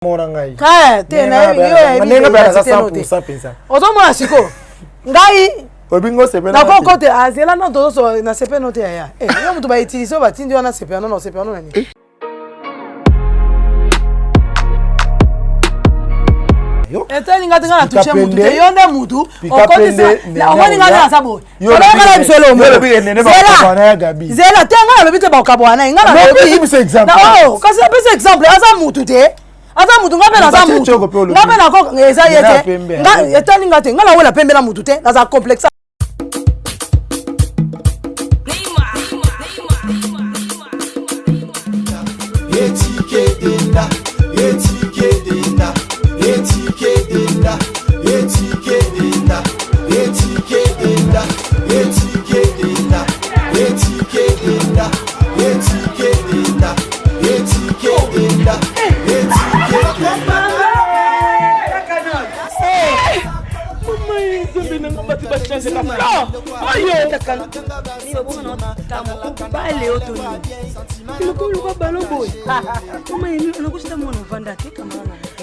Morangai. Ka te na yo nenga ba za 100% pensa. Ozomona siko. Ngai Obingo sepe na ko kote azela na to so na sepe no te ya. Yo mutu ba utiliser ba tindi wana sepe no sepe no nani. Etani ngati ngana toucher mutu te yonde mutu on kote ça. La omani ngana sabo. Yo ngana bisolo mo. Zela te ngana lobite ba kabwana ngana lobi. Oh, kasi apesa exemple asa mutu te. Asa mutu ngabe na za mutu. Ngabe na ko eza yete. Nga etani ngati ngana wela pembe na mutu te. Na za complexe.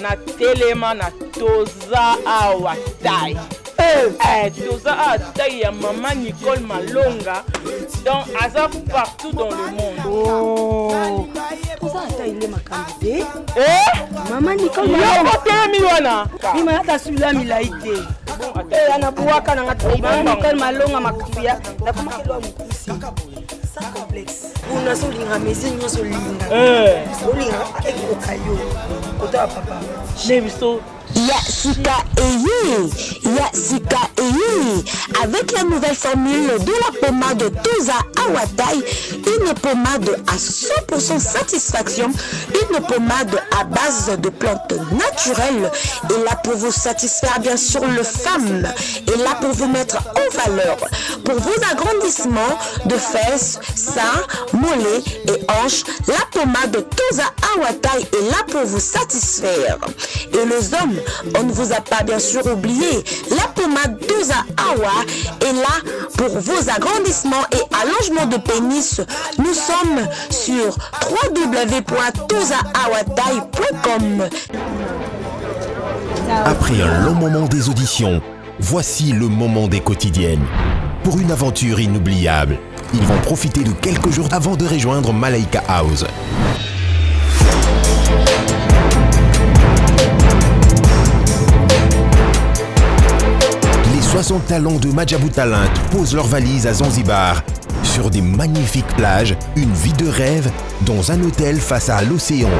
Na telema na toza awatai. Toza awatai ya maman Nicole Malonga. Donc Azar partout dans le monde. Oh. Toza awatai ile makambe. Maman Nicole Malonga. Yo miwana. Mima hata sula milaite. Anabuaka na ngati maman Nicole Malonga makubia. Na kumakelo mkusi. Sans complexe. Una solinga mezi nyoso linga. Solinga ekokayo. Kota papa. Neviso. Yasika Eye. Avec la nouvelle formule de la pommade Toza Awatai, une pommade à 100% satisfaction, une pommade à base de plantes naturelles, et là pour vous satisfaire bien sûr le femme, et là pour vous mettre en valeur, pour vos agrandissements de fesses, seins, mollets et hanches, la pommade Toza Awatai est là pour vous satisfaire. Et les hommes, on ne vous a pas bien sûr oublié, la pommade Toza Awa est là pour vos agrandissements et allongements de pénis. Nous sommes sur www.tozaawatai.com. Après un long moment des auditions, voici le moment des quotidiennes. Pour une aventure inoubliable, ils vont profiter de quelques jours avant de rejoindre Malaika House. Les 60 talents de Madjabou Talent posent leurs valises à Zanzibar, sur des magnifiques plages, une vie de rêve, dans un hôtel face à l'océan.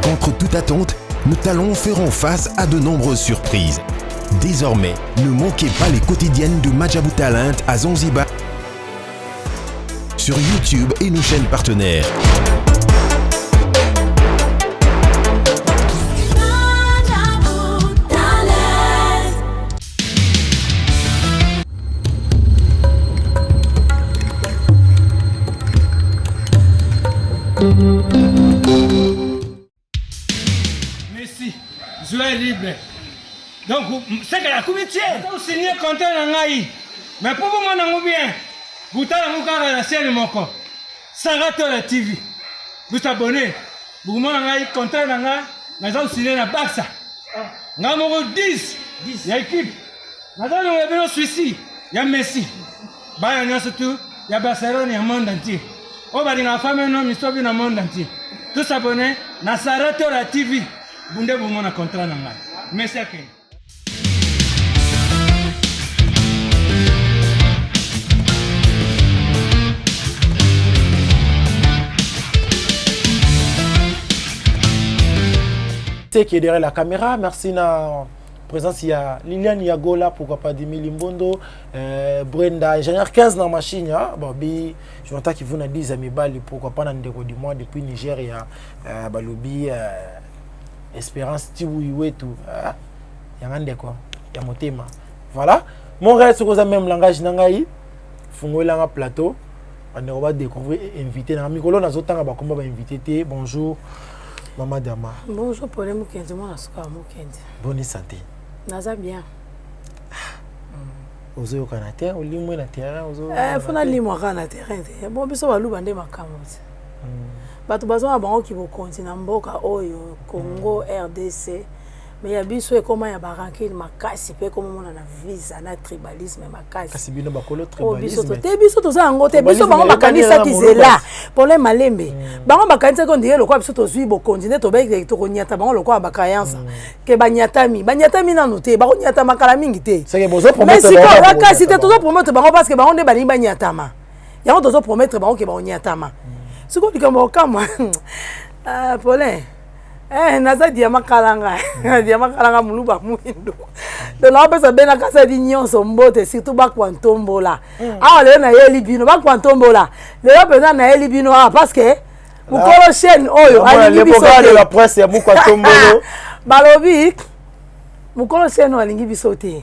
Contre toute attente, nos talents feront face à de nombreuses surprises. Désormais, ne manquez pas les quotidiennes de Madjabou Talent à Zanzibar sur YouTube et nos chaînes partenaires. Merci, je suis libre. Donc, c'est que la commission a signé contrat dans l'AI. Mais pour vous, mon bien, vous avez la scène mon corps. Sarato la TV. Vous abonnez. Vous avez contrat dans l'AI. Nous avons signé la Barça. Nous avons 10. Il y a équipe. Nous avons Suisse. Il y a Messi. Il y a surtout. Il y a Barcelone, il y a le monde entier. On va dire la famille, non, mais dans le monde entier. Tous abonnés, na Sarato la TV. Vous avez un contrat dans l'AI. Merci à vous. Qui est derrière la caméra, merci na présence, il y a Liliane Yagola, pourquoi pas Demi Limbondo, Brenda, ingénieur 15 dans la machine, bon, je m'entends qu'il vous a 10 amis balles, pourquoi pas dans le du mois depuis Niger, il y a Balobi, Espérance, Tiwouiwe, tout, il y a un décor, il y a mon thème. Voilà, mon reste sur le même langage, Nangaï, Fungo Langa Plateau, on va découvrir, inviter, dans la micro, on a invité, bonjour. Maman Dama. Bonjour, Paul Moukendi, moi, je suis Moukendi. Bonne santé. Naza bien. Vous avez un terrain, vous avez un terrain. Il faut aller à terrain. Bon, mais ça va louer des macames. bato bazona bango ki bokontina mboka oyo Congo RDC mais ya biso ekoma ya barankile makasi pe comme mona na visa na tribalisme makasi kasi bino bakolo tribalisme biso toza yango te biso bango bakanisa kizela pole malembe bango bakanisa ko ndie lokwa biso tozwi bokonzi ne tobeki tokonyata bango lokwa bakayansa ke banyatami nanu te bakonyata makala mingi te mais siko bakasi te tozo promettre bango parce que bango nde bani banyatama yango tozo promettre bango ke banyatama siko likambo kama pole naza diama kalanga muluba muindo de la pesa bena kasa di nyonso mbote surtout ba kwantombola le na yeli bino ba kwantombola le pesa na yeli bino parce que mukolo chaîne oyo alingi biso de la presse ya mukwantombolo balobi mukolo chaîne alingi biso te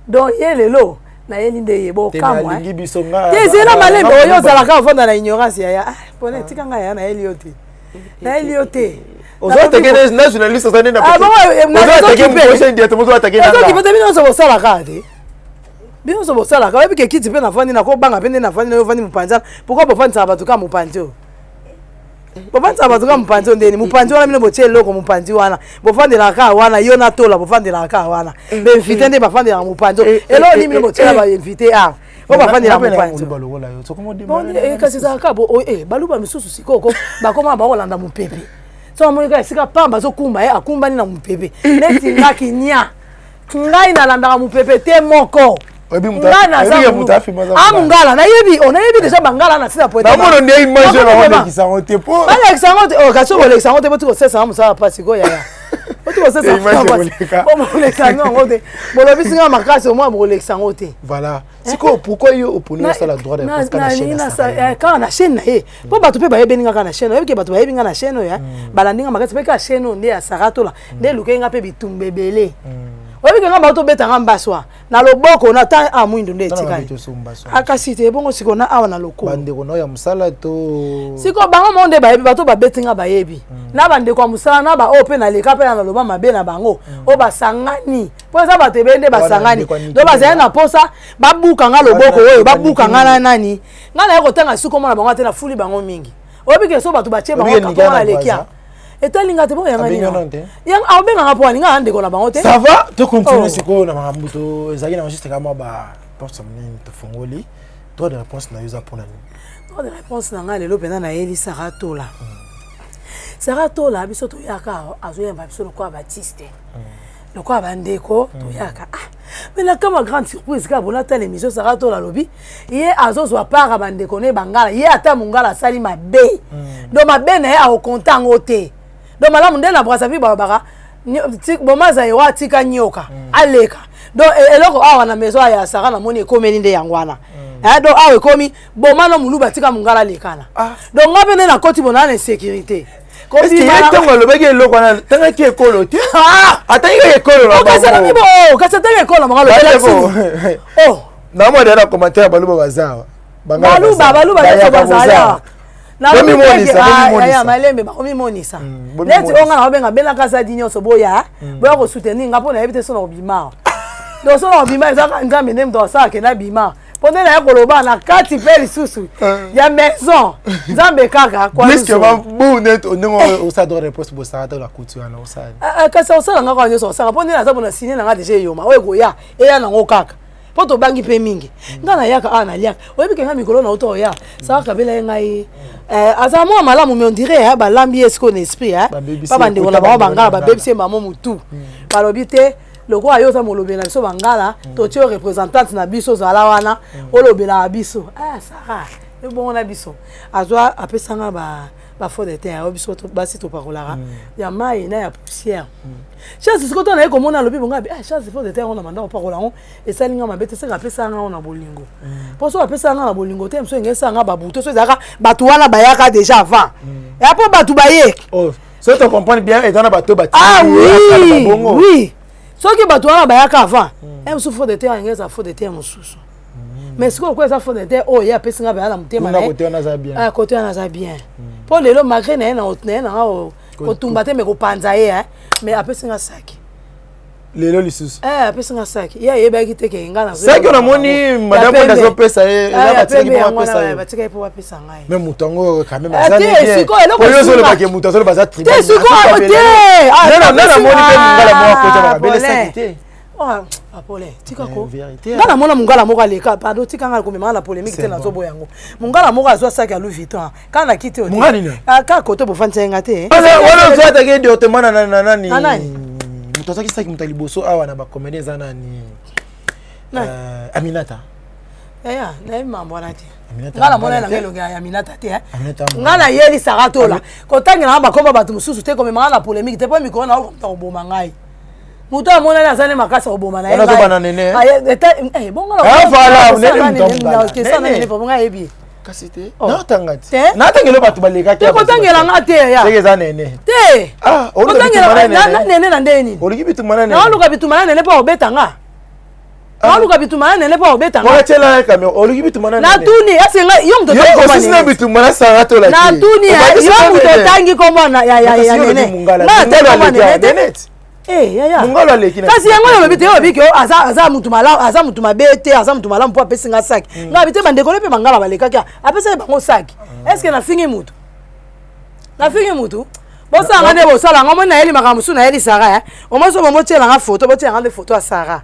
donc yelelo na yeli nde yebo kamwa alingi biso nga te zela malembe oyo zalaka fonda na ignorance ya pone tikanga ya na yeli yote na yeli yote ozoattaquer nationaliste ça n'est pas ozoattaquer prochain dia tomozo attaquer na ozoki pete bino sobosala kade bino sobosala ka bike kiti pe na fandi na ko banga pe na fandi na fandi mupanza pourquoi bofandi sa batu ka mupanzo bofandi sa batu ka mupanzo ndeni mupanzo wana bino botie loko mupanzi wana bofandi la ka wana yo na tola bofandi la ka wana be invité nde bafandi la mupanzo elo ni bino botie ba invité on va faire la mupanzo kasi za ka bo baluba misusu sikoko bakoma ba olanda mupepe so monika sika pamba zo kumba akumba ni na mupepe neti ngaki nya ngai na landa mupepe te moko mungala na yebi on yebi déjà bangala na sina poeta na mono ndei image na on kisango te po bana kisango te kaso bole kisango te botiko sesa musa pasi go ya botiko sesa bole kisango ngote bolo bisinga makasi au moins bole kisango te voilà siko pourquoi yo opponent ça la droit de parce que na chaîne quand na chaîne na po bato pe ba yebenga kana chaîne yebi ke bato ba yebinga na chaîne ya balandinga makasi pe ka chaîne nde ya saratola nde lukenga pe bitumbebele obi ke ngamba to betanga mbaswa na loboko na ta amwindo nde tikali akasi te bongo siko na awa na loko bande ko no ya musala to siko bango monde ba yebi bato ba betinga ba yebi na bande ko musala na ba ope na leka pe na loba mabe na bango o basangani po za ba tebende basangani do bazaya na posa babuka nga loboko oyo babuka nga na nani nga na yako tanga siko mona bango te na fuli bango mingi obi ke so bato ba che bango ka na lekia etalinga te bo yanga ni yang abenga ngapo alinga ande ko na bango te ça va to continue siko na makambo to ezaki na juste kama ba porte mini to fongoli droit de réponse na yuza pona ni droit de réponse na ngale lo pena na yeli saratola biso to yaka azoyamba biso lo kwa Baptiste lo kwa bandeko to yaka mais la kama grande surprise ka bona ta l'émission saratola lobi ye azozwa para bandeko ne bangala ye ata mungala sali mabe do mabe na ye a kontango te do malamu ndena brasa vi babaka bomaza yo atika nyoka aleka do eloko awa na maison ya sara na moni ekomeli nde yangwana do awa ekomi bomana muluba tika mungala lekana do ngabe ne na koti bona na sécurité ko bi ma tango lo bege eloko na tanga ki ekolo te atanga ekolo la kasi na bibo kasi tanga ekolo mangalo na mo na commentaire baluba bazawa baluba ya bazaya na ya malembe ba komi monisa neti onga na obenga bela kasa dinyo so boya ko soutenir nga pona ebite so na obima do so na obima ezaka nzambe nem do sa ke na bima pona na yakoloba na kati pe lisusu ya maison nzambe kaka kwa plus que va bu net onengo o sa do réponse bo sa ta la couture na o sa kasa o sa nga kwa nyo so sa pona na za bona signer na nga déjà yoma o ego ya eya na ngo kaka poto bangi pe mingi ngana yaka ana liaka oyebi ke nga mikolo na oto ya sa kabela ngai azamo malamu me on dirait ba lambi esko na esprit pa bande ona ba bangala ba bebise mamo mutu balobi te loko ayo sa molobela biso bangala to tio représentante na biso zala wana olobela biso sara e bon na biso azwa apesanga ba faux de terre biso to basi to parolara ya mai na ya poussière chance sikoto na eko mona lobi bonga chance faux de terre on amanda parola on et salinga mabete se apesanga on na bolingo poso apesanga na bolingo te mso ngesa nga babuto so zaka batu wana bayaka déjà avant et après batu baye so to comprendre bien et dans bato bati oui so ki batu wana bayaka avant mso faux de terre ngesa faux de terre mususu mais ce qu'on ça faux de terre oh ya pesinga ba na mutema na côté on a bien côté on a bien pour lelo malgré na na otumba te me ko panza ye mais apesinga saki lelo lisusu apesi nga saki ye ayebaki te ke nga na saki onamoni madame oyo azopesa ye eza batikaki mpo bapesa ye batikaki mpo bapesa ngai me moto yango quand même oyo ozolobaki moto azoloba aza te sikoyo te nanamoni mpe mongala moko akota bakabele saki te apole tikako nga namona mongala moko aleka pardon tika nga komema na polémique te nazoboya yango mongala moko azwa saki ya Louis Vuitton kana na kiti ote kaka kote bofandisa yenga te wana ozwataki edotemana na nani moto azwaki saki moto ya liboso awa na bakomedi eza nani Aminata yaya nayebi mambo wana te nga namona na ngelonge ya Aminata te nga nayelisaka tola kotangela nga bakomba bato mosusu te komema na polémique te mpo mikolo na okomta koboma ngai muto amona na azane makasa oboma na yanga bana nene bonga na yebi kasi te natangelo bato balekaki te kotangela nga te ya teke eza nene te kotangela na nene na ndeni oliki bitumana nene naoluka bitumana nene mpo obeta nga naoluka bitumana nene mpo obeta nga mwachela kame oliki bitumana nene natuni ese nga yo mto tangi komba nene bitumana sanga tola ki natuni yo mto tangi komba na ya nene na te komba nene yaya mungalo aleki na kasi yango lobi te obi ke aza mutu malamu aza mutu mabete aza mutu malamu mpo apesi nga saki nga bite bandekole mpe bangala balekaki apesa bango saki eske nafingi mutu bosanga nde bosala ngo mona yeli makambo su na yeli Sara omo so bombo tiela nga photo botiela nga photo ya Sara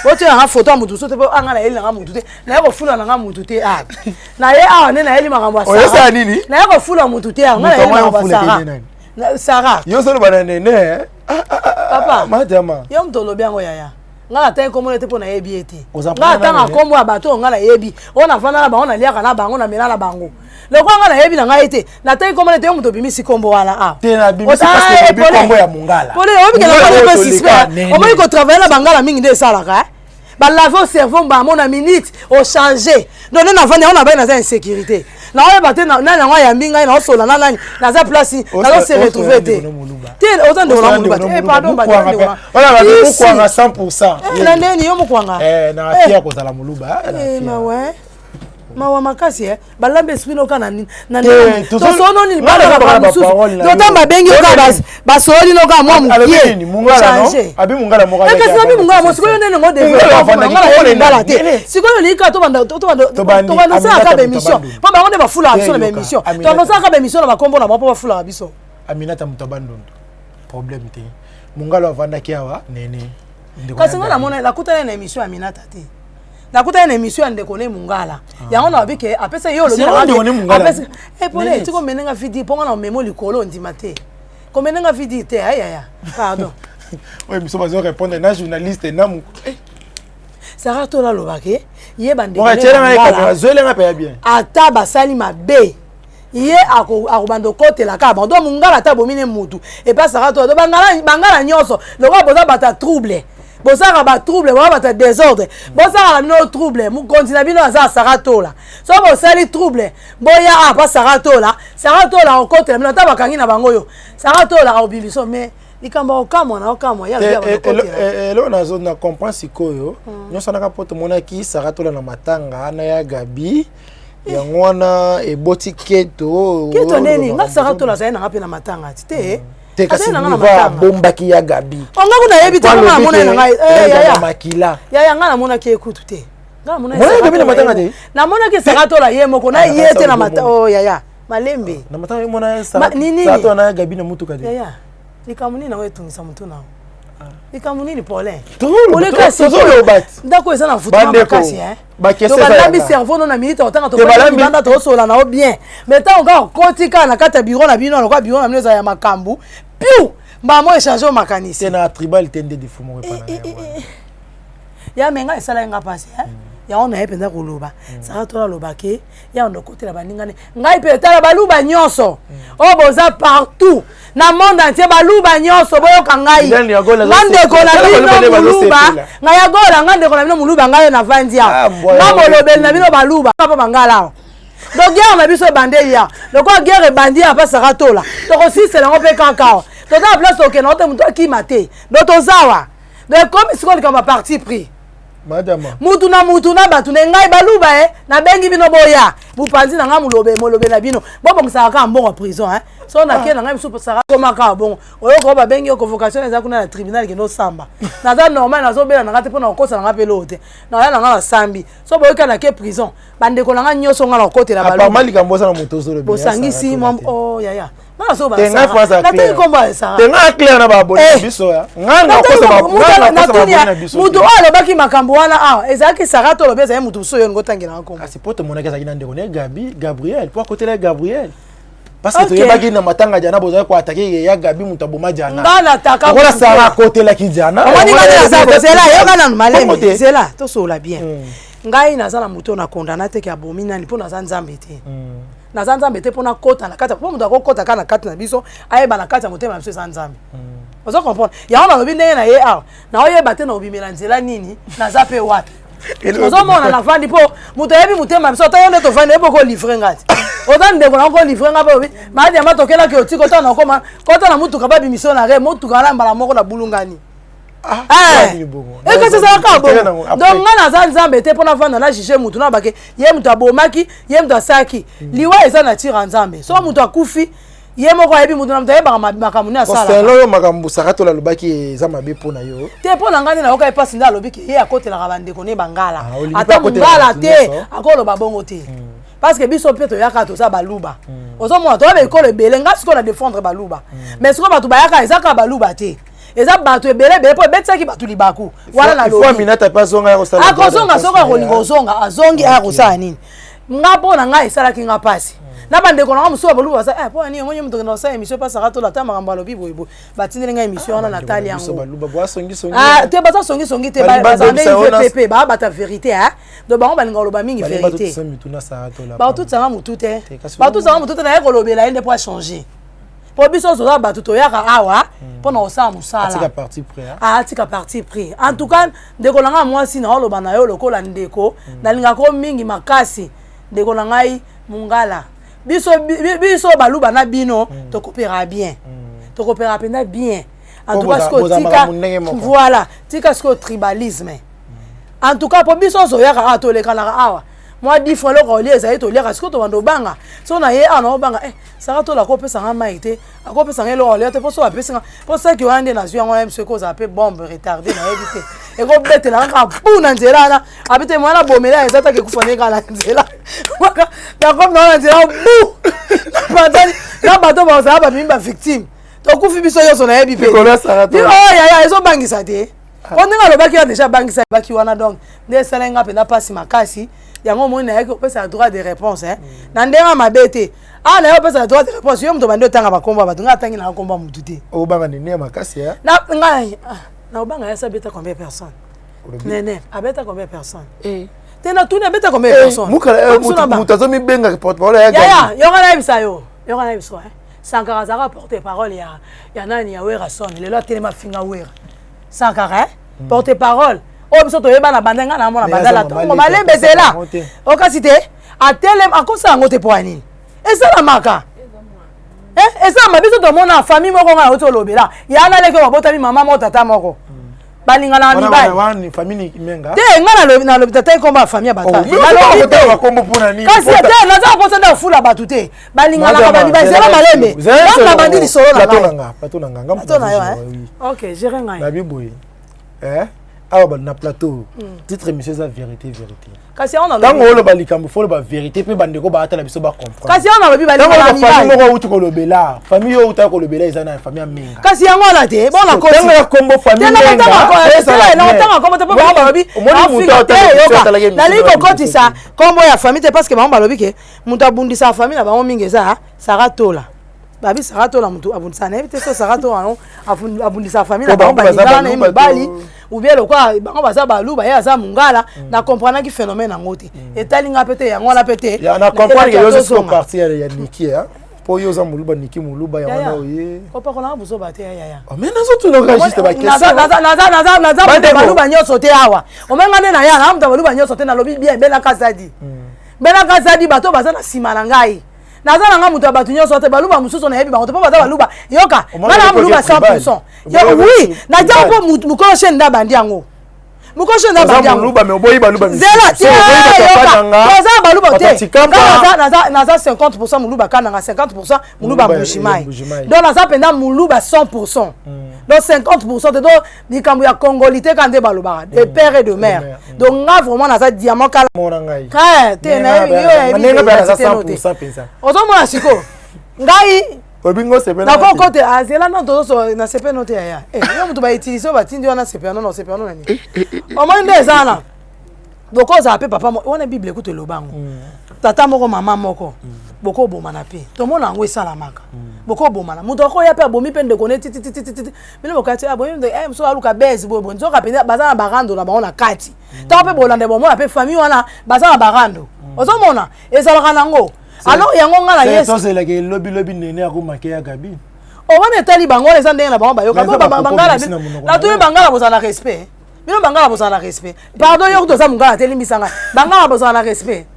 botiela nga photo ya mutu so te po anga na yeli nga mutu te na yeko fula nga mutu te na ye awa ne na yeli makambo ya Sara oyesa nini na yeko fula mutu te nga na yeli makambo ya Sara Sara yo solo bana nene papa madama yo mto lobi yango yaya nga na tangi kombo te po na yebi ete nga tanga kombo ya bato nga na yebi ona vana na bango na liaka na bango na mela na bango loko nga na yebi na nga ete na tangi kombo te yo mto bimisi kombo wala te na bimisi parce que bi kombo ya mungala pole obi ke na suspect omoi ko travailler na bangala mingi nde salaka balave au cerveau mbamo na minute au changer donc na vandi on a ba na insécurité na oyo baté na yango ya mbinga na osola na nani na za place na se retrouver te autant de la muluba pardon ba voilà ba mukwanga 100% na neni yo mukwanga na afia ko zala muluba mawa makasi balambe spino kana na to sono ni bala ba mususu to tamba bengi ka basoli no ka mwa mukie abi mungala moka ya kasi abi mungala mo sikoyo nene ngo de ngala te sikoyo lika to banda sa ka bemission pa ba ngone ba fula biso na bemission to no sa ka bemission na bakombo na ba pa fula biso Aminata mutabandondo problème te mungala vanda kiawa nene kasi ngona mona la kutana na emission Aminata te nakuta na émission ya ndeko ne mungala yango na bike apesa yo lo apesa pole tiko menenga vidi ponga na memo likolo ndima te ko menenga vidi te aya pardon oui miso bazo répondre na journaliste na mu Sara tola lobake ye bande ko tshela na ka zole nga pa bien ata basali mabe ye akobando kotela ka bando mungala ta bomine mutu et pas Sara tola bangala nyonso loko boza bata trouble bosaka ba trouble ba ta désordre bosaka no trouble mu continue bino aza Sara tola so bosali trouble boya apa Sara tola okotela bino ta bakangi na bango yo Sara tola obibiso mais likambo okamwa ya bia bakotela elo na zone na comprend sikoyo nyosa na kapoto monaki Sara tola na matanga na ya Gabi yango wana eboti keto neni nga Sara tola sa na ngapi na matanga te kasi niva bombaki ya Gabi onga kuna yebi te kama mona na ngai ya makila ya nga na mona ke ekutu te nga mona Gabi na matanga te na mona ke Sara tola ye moko na yete na mata ya malembe na matanga mona Sara tola na Gabi na mutuka te ya likamuni na wetungisa mutu na likamuni ni pole ole kasi ndako eza na futu makasi to balambi cerveau no na minute otanga to banda to sola na o bien mais tant nga kotika na kata bureau na bino na kwa bureau na bino za ya makambu piu mbamo échanger makanisi c'est na tribal tende de fumo repana ya menga esala nga pasi ya on a ependa koloba Sara tola lobake ya ndo kotela baningane ngai pe tala baluba nyonso o boza partout na monde entier baluba nyonso boyoka ngai ngande ko na bino muluba ngaya gola ngande ko na bino muluba ngai na vandia na molobel na bino baluba papa mangala donc guerre na biso bande ya donc guerre bandi apa Sara tola to ko sisela ngo pe kakao to ta place to ke na ote muto akimate do to zawa de comme sikoli kama parti pris madama mutu na batu na ngai baluba na bengi bino boya bupanzi na nga molobe na bino bobo ngisaka mbongo prison so na ke na ngai msupo saka koma ka bongo oyo ko ba bengi convocation eza kuna na tribunal ke no samba na za normal na zo bela na ngate pona kosa na nga pelote na ya na nga sambi so boyo kana ke prison bande ko na nga nyoso nga na kote la baluba apa malika mbosa na moto zo le bosangisi mom oh ya na so ba tenga fasa na te komba esa tenga clair na ba boni biso ya nga na kosa mutu ala baki makambo wana ezaki sarato lobeza ya mutu so yo ngotangira nkombo kasi poto monaka ezaki na ndeko ne Gabriel pour côté la Gabriel parce que tu baki na matanga jana boza ko attaquer ya Gabi mutu aboma jana ngala taka ko sara côté la kijana omoni ngala za ko sela yo kana maleme sela to sola bien ngai nazala mutu na condamné te ki abomi nani pona za nzambe te na za nzambe te pona kota na kata po mutu akokota kana kata na biso ayeba na kata motema biso za nzambe ozo comprendre ya ona lobi ndenge na ye na oyeba te na obimela nzela nini na za pe wapi ozo mona na fandi po mutu yebi mutema biso ta yonde to fandi ebo ko livrer ngati oza ndeko na ko livrer ngaba obi ma dia matokela ke otiko to na koma kota na mutu kababi mission na re mutu kala mbala moko na bulungani et que c'est ça ka bon donc ngana za nzambe te pona fanda na jije mutu na bake ye mutu abomaki ye mutu asaki liwa eza na tira nzambe so mutu akufi ye moko ayebi mutu na mutu ayeba makambo ni asala c'est lo makambo sakato la lobaki eza mabe pona yo te pona ngani na yoka epasi nda lobiki ye akotela bandeko ne bangala ata mungala te akoloba bongo te parce que biso peto yaka to sa baluba ozo mona to ba ekole bele ngasi ko na défendre baluba mais siko batu bayaka ezaka baluba te eza batu ebele po betsaki batu libaku wala na lobi fois minata pas zonga ya sala akozonga soko kolingo zonga azongi akosala nini ngapo na ngai sala kinga pasi na bande ko na muso baluba sa po ani ngonye muto na sa émission pas saka to la tama ngamba lobi boyebo batindele ngai émission wana Natalia yango baluba bwa songi te baza songi te ba bazande VPP ba bata vérité do bango balinga loba mingi vérité ba tout ça mutu te ba tout ça mutu te na ekolobela ende po changer po biso zo ba tout yaka awa po na osa musala atika parti près atika parti pris en tout cas ndeko nanga mwasi na oloba na yo lokola ndeko nalinga ko mingi makasi ndeko ngai mungala biso baluba na bino to coopérer bien to coopérer pena bien en tout cas ce que tika voilà tika ce que tribalisme en tout cas po biso zo yaka to le kana awa moi 10 fois le relier ça to leka ce que to bando banga so na ye ana banga ça to la ko pesa nga maite ako pesa nga le relier te po so apesa po ça ki wande na zwa ngwa monsieur ko za pe bombe retardé na éviter et ko bete la nga puna nzela na abite mwana bomela ezata ke kufaneka na nzela na comme na nzela bu patani na bato ba za ba mimba victime to kufi biso yo so na yebi pe ya ezo bangisa te ondinga lobaki ya déjà bangisa baki wana donc nde selenga pe na pasi makasi yango moni na yako pesa droit de réponse na ndenga mabete na yo pesa droit de réponse yo mto bando tanga bakomba bato nga tangi na komba mutu te o banga ni makasi na ngai na obanga ya sabeta combien personnes nene abeta combien personnes tena tuni abeta combien personnes mutu azomi benga porte-parole ya yo ngana bisa yo ngana biso Sankara zaka porte-parole ya nani ya wera son lelo atelema finga wera Sankara porte-parole o biso to yeba na bandenga na mona bandala to malembe zela o kasi te atelem akosa ngote po ani ezala maka eza mabiso to mona famille moko nga oto lobela ya na leke mabota mi mama mo tata moko balinga na mibali wani famille menga te nga na lobi tata komba famille batata na lobi te bakombo pona ni kasi te na za posa na fula batu te balinga na bandi ba zela malembe na bandi solo na pato na nga OK jere ngai na biboyi awa na plateau titre monsieur za vérité kasi on a tango olo balikambo folo ba vérité pe bandeko ba atala biso ba comprendre kasi on a lobi balinga na famille moko uti ko lobela famille yo uta ko lobela eza na famille menga kasi yango na te bon na ko tango kombo famille menga na tango kombo te po ba lobi na liko kotisa kombo ya famille te parce que ba lobi ke mutu abundisa famille na ba mingi eza saratola babi saratola mutu abundisa na evite so saratola abundisa famille na ba balingana na mibali ou bien le quoi bango baza baluba ya za mungala na comprendre ki phénomène ngote etalinga pete yango la pete ya na comprendre que yo so partir ya Niki po yo za muluba Niki muluba ya wana oye ko pa kona buzo bate ya mais nazo tu no registre ba question naza baluba nyoso te awa o menga ne na ya na mta baluba nyoso te na lobi bien bela kasadi bato baza na sima na ngai naza nga mutu abatu nyoso te baluba mususu na yebi bango te po baza baluba yoka ngana baluba 100% yo oui na japo mukolo chaîne nda bandi yango Mukosho na badia. Muluba mais oboyi baluba. Zela tia. Toza baluba te. Naza 50% muluba kananga 50% muluba mbushimai. Donc naza penda muluba 100%. Donc 50% de donc likambo ya congolité kande baluba de père et de mère. Donc nga vraiment naza diamant kala. Ah, te na yo nenga ba 100% pensa. Ozomona siko. Ngai Obingo sepe na ko kote azela na tozo na sepe note ya. Yo mutu ba utiliser ba tindi wana sepe no sepe no nani. O mo inde zana. Boko za pe papa mo wana bible ko te lobango. Tata moko mama moko. Boko boma na pe. To mona ngo esala maka. Boko boma na. Mutu ko ya pe bomi pe ndeko ne titi. Mino bokati abomi ndo so aluka bezi bobo. Nzo ka pe baza na barando na ba na kati. Ta pe bolande bo mona pe famille wana baza na barando. Ozomona ezala kana ngo. Alors yango ngala yes. C'est là que lobby nene a remarqué ya Gabi. O wana tali bango les ndenge na bango bayoka bangala. La tout bangala bozana respect. Mino bangala bozana respect. Pardon yo to za mungala teli misanga. Bangala bozana respect.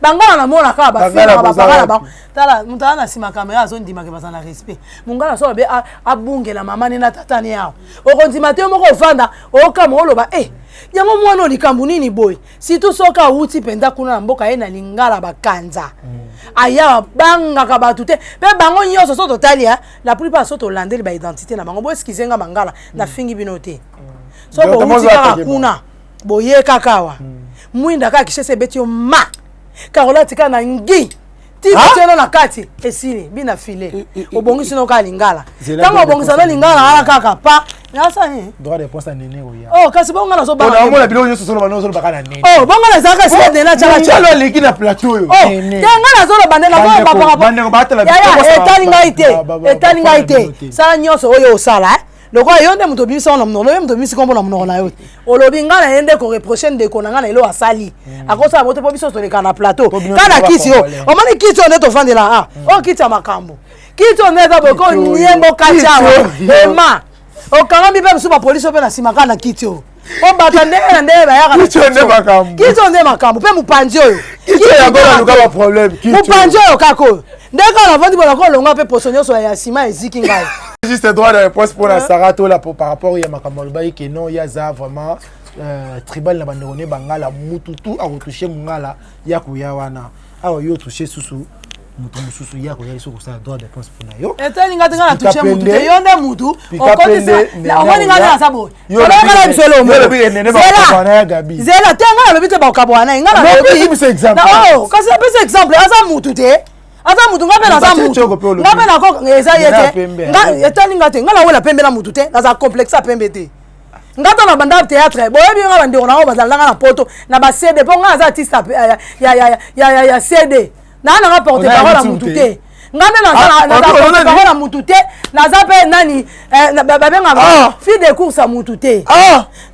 Bangala na mona ka ba fina ba bangala ba. Tala mutana sima kamera zo ndima ke bazana respect. Mungala so be abungela mama ni na tata ni yao. O kondima te moko vanda o ka mo loba yango mwana likambu nini boy surtout soka uti penda kuna na mboka ye na lingala bakanza aya banga ka batu te pe bango nyoso so totalia la plupart so to landeli ba identité na bango boy skizenga mangala na fingi binote so bo uti ka kuna boye kakawa mwinda ka kishese betio ma karola tika na ngi ti betio na kati esili bina file obongisi no ka lingala tango obongisa na lingala ala kaka pa Yasa ni. Droit de réponse à Néné oya. Oh, kasi bonga na so ba. On a bilo nyoso solo bano solo bakana Néné. Oh, bonga na zaka se de na chala chala leki na plateau yo. Néné. Tenga na solo bande na so ba. Bande ko batela. Etali ngaite. Sala nyoso oyo osala loko yonde muto biso na mnono muto bisi kombo na mnono na yo. Olobi ngana yende ko reprocher ndeko na ngana elo asali. Akosa moto po biso to le kana plateau. Kana kisi yo. O mani kisi on to fande la o kiti makambo. Kiti on eza boko nyembo kacha. Ema. O kangambi pe msuba polisi pe na simaka na kiti yo. O batande na ndebe ba yaka. Kiti onde makambo. Kiti onde makambo pe mupanzi yo. Kiti ya gola luka ba problème. Mupanzi yo kako. Ndeka na vandi bona ko longa pe posonyo so ya sima eziki ngai. Juste droit de réponse pour la Sarato là par rapport à makambo bayi que non ya za vraiment tribal na bandone bangala mututu a retoucher mungala ya kuya wana. Awa yo toucher susu. Mutu mususu yako ya iso kusala droit de réponse pour na yo. Etani ngati ngana toucher mutu te yonde mutu okotisa la omani ngana na sabo. Yo ngana bisolo mo. Zela tenga lo bite ba okabwana ngana lo bi exemple. Oh, kasi apesa exemple asa mutu te. Asa mutu ngabe na sa mutu. Ngabe na ko eza yete. Nga etani ngati ngana wela pembe na mutu te. Na za complexe pembe te. Ngata na banda théâtre boyebi nga bandi ona bazalanga na poto na ba CD po nga za artiste ya CD. Na nga porte parole à Moutouté. Ngane na porte parole à Moutouté. Na za pe nani babenga fille de course à Moutouté.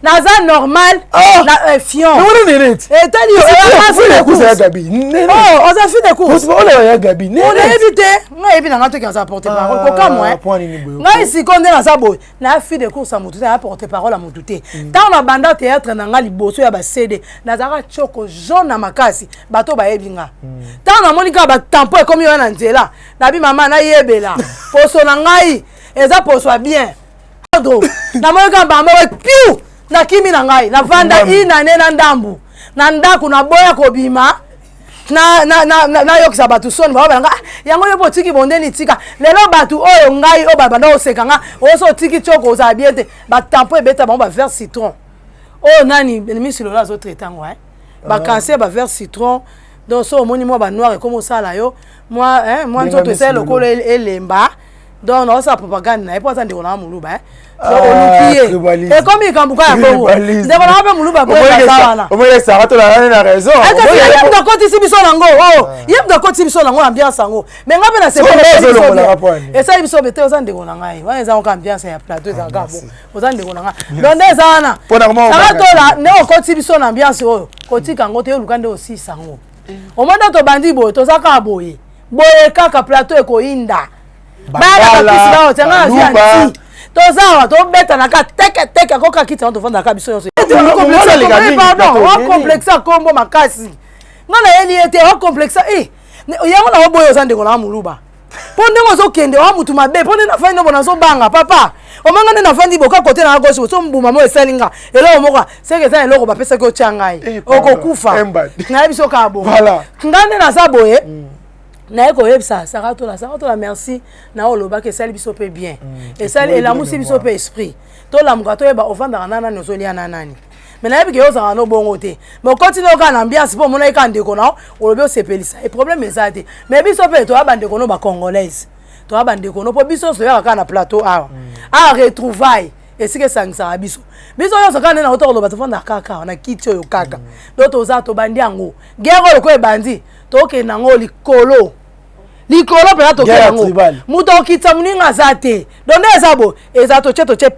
Na normal na fion. Et tali fille de course à Gabi. Oh, on a fille de course. On a Gabi. On a évité. Nga ebi na ngato ki za porte parole. Ko ka moi. Nga isi konde na za boy. Na fille de course à Moutouté na porte parole à Moutouté. Tant na banda théâtre na nga liboso ya ba CD. Na za ka choko jaune na makasi. Bato ba ebi nga. Tant na monika ba tampon comme yo na nzela. Na bi mama na yebela. Poso na ngai. Eza poso bien. Na monika ba mama piu. Na kimi na ngai. Na vanda ina ne na ndambu. Na ndaku na boya ko bima. Na yokisa batu soni ba nga yango yo botiki bondeni tika lelo batu oyo ngai o baba na osekanga oso tiki choko za biete ba tampo ebeta ba vers citron oh nani misi lola zo traitango ba cancer ba vers citron donc so moni mo ba noir comme ça là yo moi nzoto ese lokolo elemba donc on sa propagande na epo atande ona muluba et comme il kambuka ya bongo ndeko na ba muluba boye sawana o moye Sarato la na raison yem da koti sibiso nango oh yem da koti sibiso nango ambiance nango mais ngabe na c'est et ça biso bete o zande kona ngai wana za ko ambiance ya plateau za gabo o zande kona ngai donc ndeza wana Sarato la ne o koti sibiso na ambiance oyo koti kango te olukande aussi sango o manda to bandi boye to zaka boye kaka plateau ko inda bala kapisi ba o tanga ya tozawa to beta na ka teke ko ka kita to fanda ka biso yonso pardon o complexe kombo makasi ngana yeli ete o complexe yango na oboyo zande ko na muluba Ponde mozo kende wa mutu mabe ponde na fandi bona zo banga papa o manga na fandi boka côté na gauche so mbuma mo esalinga elo moka seke za eloko ba pesa ko changai oko kufa na biso ka bo ngande na saboye na eko yebsa sakato la merci na oloba ke sali biso pe bien et sali et la musi biso pe esprit to la mukato yeba ovanda nana no zolia nani mais na yebi ke oza no bongo te mais continue ka na ambiance po mona ka ndeko na olobi o sepelisa et problème ezate mais biso pe to abande ko no ba congolaise to abande ko no po biso so ya ka na plateau a retrouvaille et c'est que sangisa biso yo so ka na oto oloba to fanda kaka na kiti yo kaka do to za to bandi yango guerre ko e bandi to ke na ngo likolo pela to ke yango muto kitsa muninga zate donde ezabo ezato che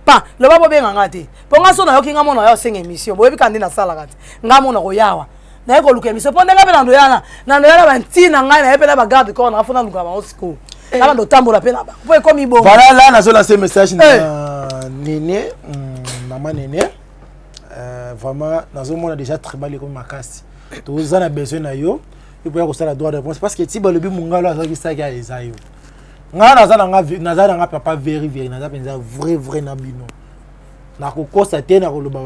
pa lo babo benga ngati ponga so na yoki ngamo na yo senga émission boyebi kandi na sala kati ngamo na ko yawa na ko luka émission ponde ngabe na ndo yana ba ntina ngai na epela ba garde corps na afuna luka ba osiko ala ndo tambola pela ba po ekomi bo voilà là na zo lancer message na Néné maman Néné vraiment nazo mona déjà très mal comme makasi to za na besoin na yo il faut que ça la droit de réponse parce que ti ba lobi mungalo azaki saki ya ezayo nga nazala nga papa very naza penza vrai na bino na kokosa te na koloba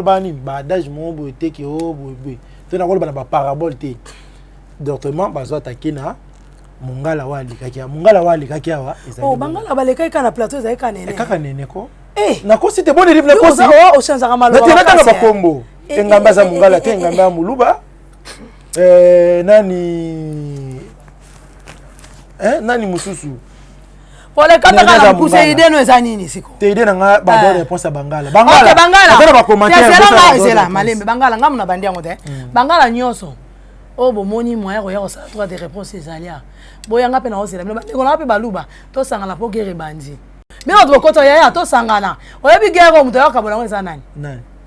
ba nini ba adage mo bo te ki o bo te na koloba na ba parabole te directement bazo attaquer na mungala wali kaki awa oh bangala baleka kana plateau ezai kanene kaka nene ko na ko si te bon livre ko si o chanza ka malo na tena ba kombo engamba za mungala te engamba ya muluba nani mususu Pole kata kana mpuse ide no eza nini siko te ide na ba donner réponse à bangala bangala ba commentaire ezela malembe bangala ngamu na bandi yango te bangala nyonso o bo moni moya ko ya ko sa droit de réponse ezalia boya ngape na ozela mais ko na pe baluba to sangana po gere bandi mais on doit koto ya to sangana oyebi gere muto ya kabona eza nani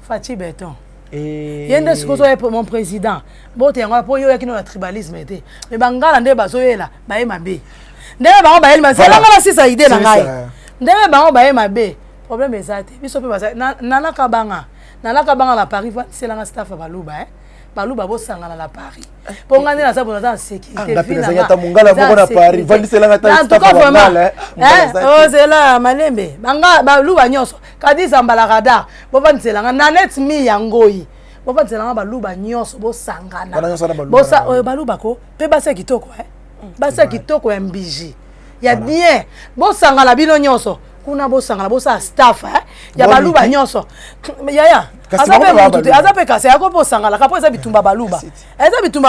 Fachi Beton yende sikozo ye mon président bote yango po yo yakino na tribalisme ete mais bangala nde bazoyela baye mabe ndenge bango baye masela ngala sisa idée na ngai ndenge bango baye mabe problème ezate biso pe basa nalaka banga la Paris va c'est la staff baluba bo sangana la Paris po ngane na sabono za sécurité vina ta mungala moko na Paris va c'est la ta staff bangala oh c'est là malembe banga baluba nyoso kadi zambala radar bo va c'est la na net mi yangoi bo va c'est la baluba nyoso bo sangana bo sa baluba ko pe basa kitoko basa kitoko ya mbiji ya bien bo sangana bino nyoso kuna bo sangana bo sa staff ya baluba nyoso yaya azape kasi yako po sangala kapo eza bitumba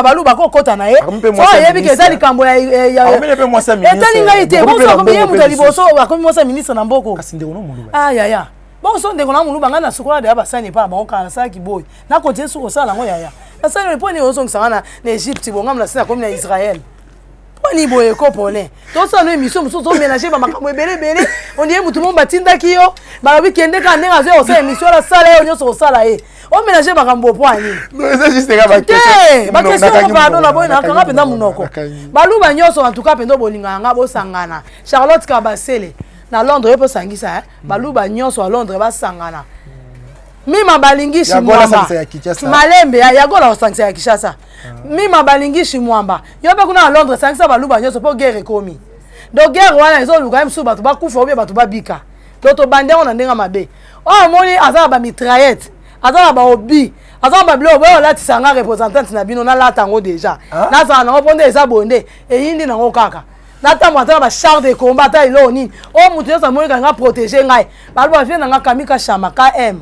baluba ko kota na ye so yebi ke eza likambo ya etali ngai te bo so komi ye mutu liboso akomi mosa ministre na mboko yaya bo so ndeko na muluba ngana sukola de abasani pa ba okana sa kiboy na ko jesu ko sala ngo yaya asani le poni ozo ngisanga na Egypte bo ngamla sina komi na Israël poni boye ko pole to so no émission muso so mélanger ba makambo ebele on dit mutu momba tinda kiyo ba weekend ka ndenga zo o sa émission la sala yo nyoso sala e o mélanger makambo poani non c'est juste que ba question ko pardon la boy na kanga penda munoko baluba nyoso en tout cas pendo bolinga nga bo sangana Charlotte Kabasele na Londres yo po sangisa baluba nyoso à Londres ba sangana mima balingi shimwamba malembe ya gola osangisa ya Kishasa mima balingi shimwamba yo pe kuna à Londres sangisa baluba nyoso po guerre komi do guerre wana ezo luka msu batu bakufa obi batu babika to bande on ndenga mabe o moni azaba ba mitraillette azaba ba obi azaba ba blo bo lati sanga représentante na bino na lata ngo déjà na za na oponde eza bonde e yindi na ngo kaka na ta mwata ba char de combat ta ilo nini o mutu yo sa moni ka nga protéger ngai baluba vient na kamika shama ka m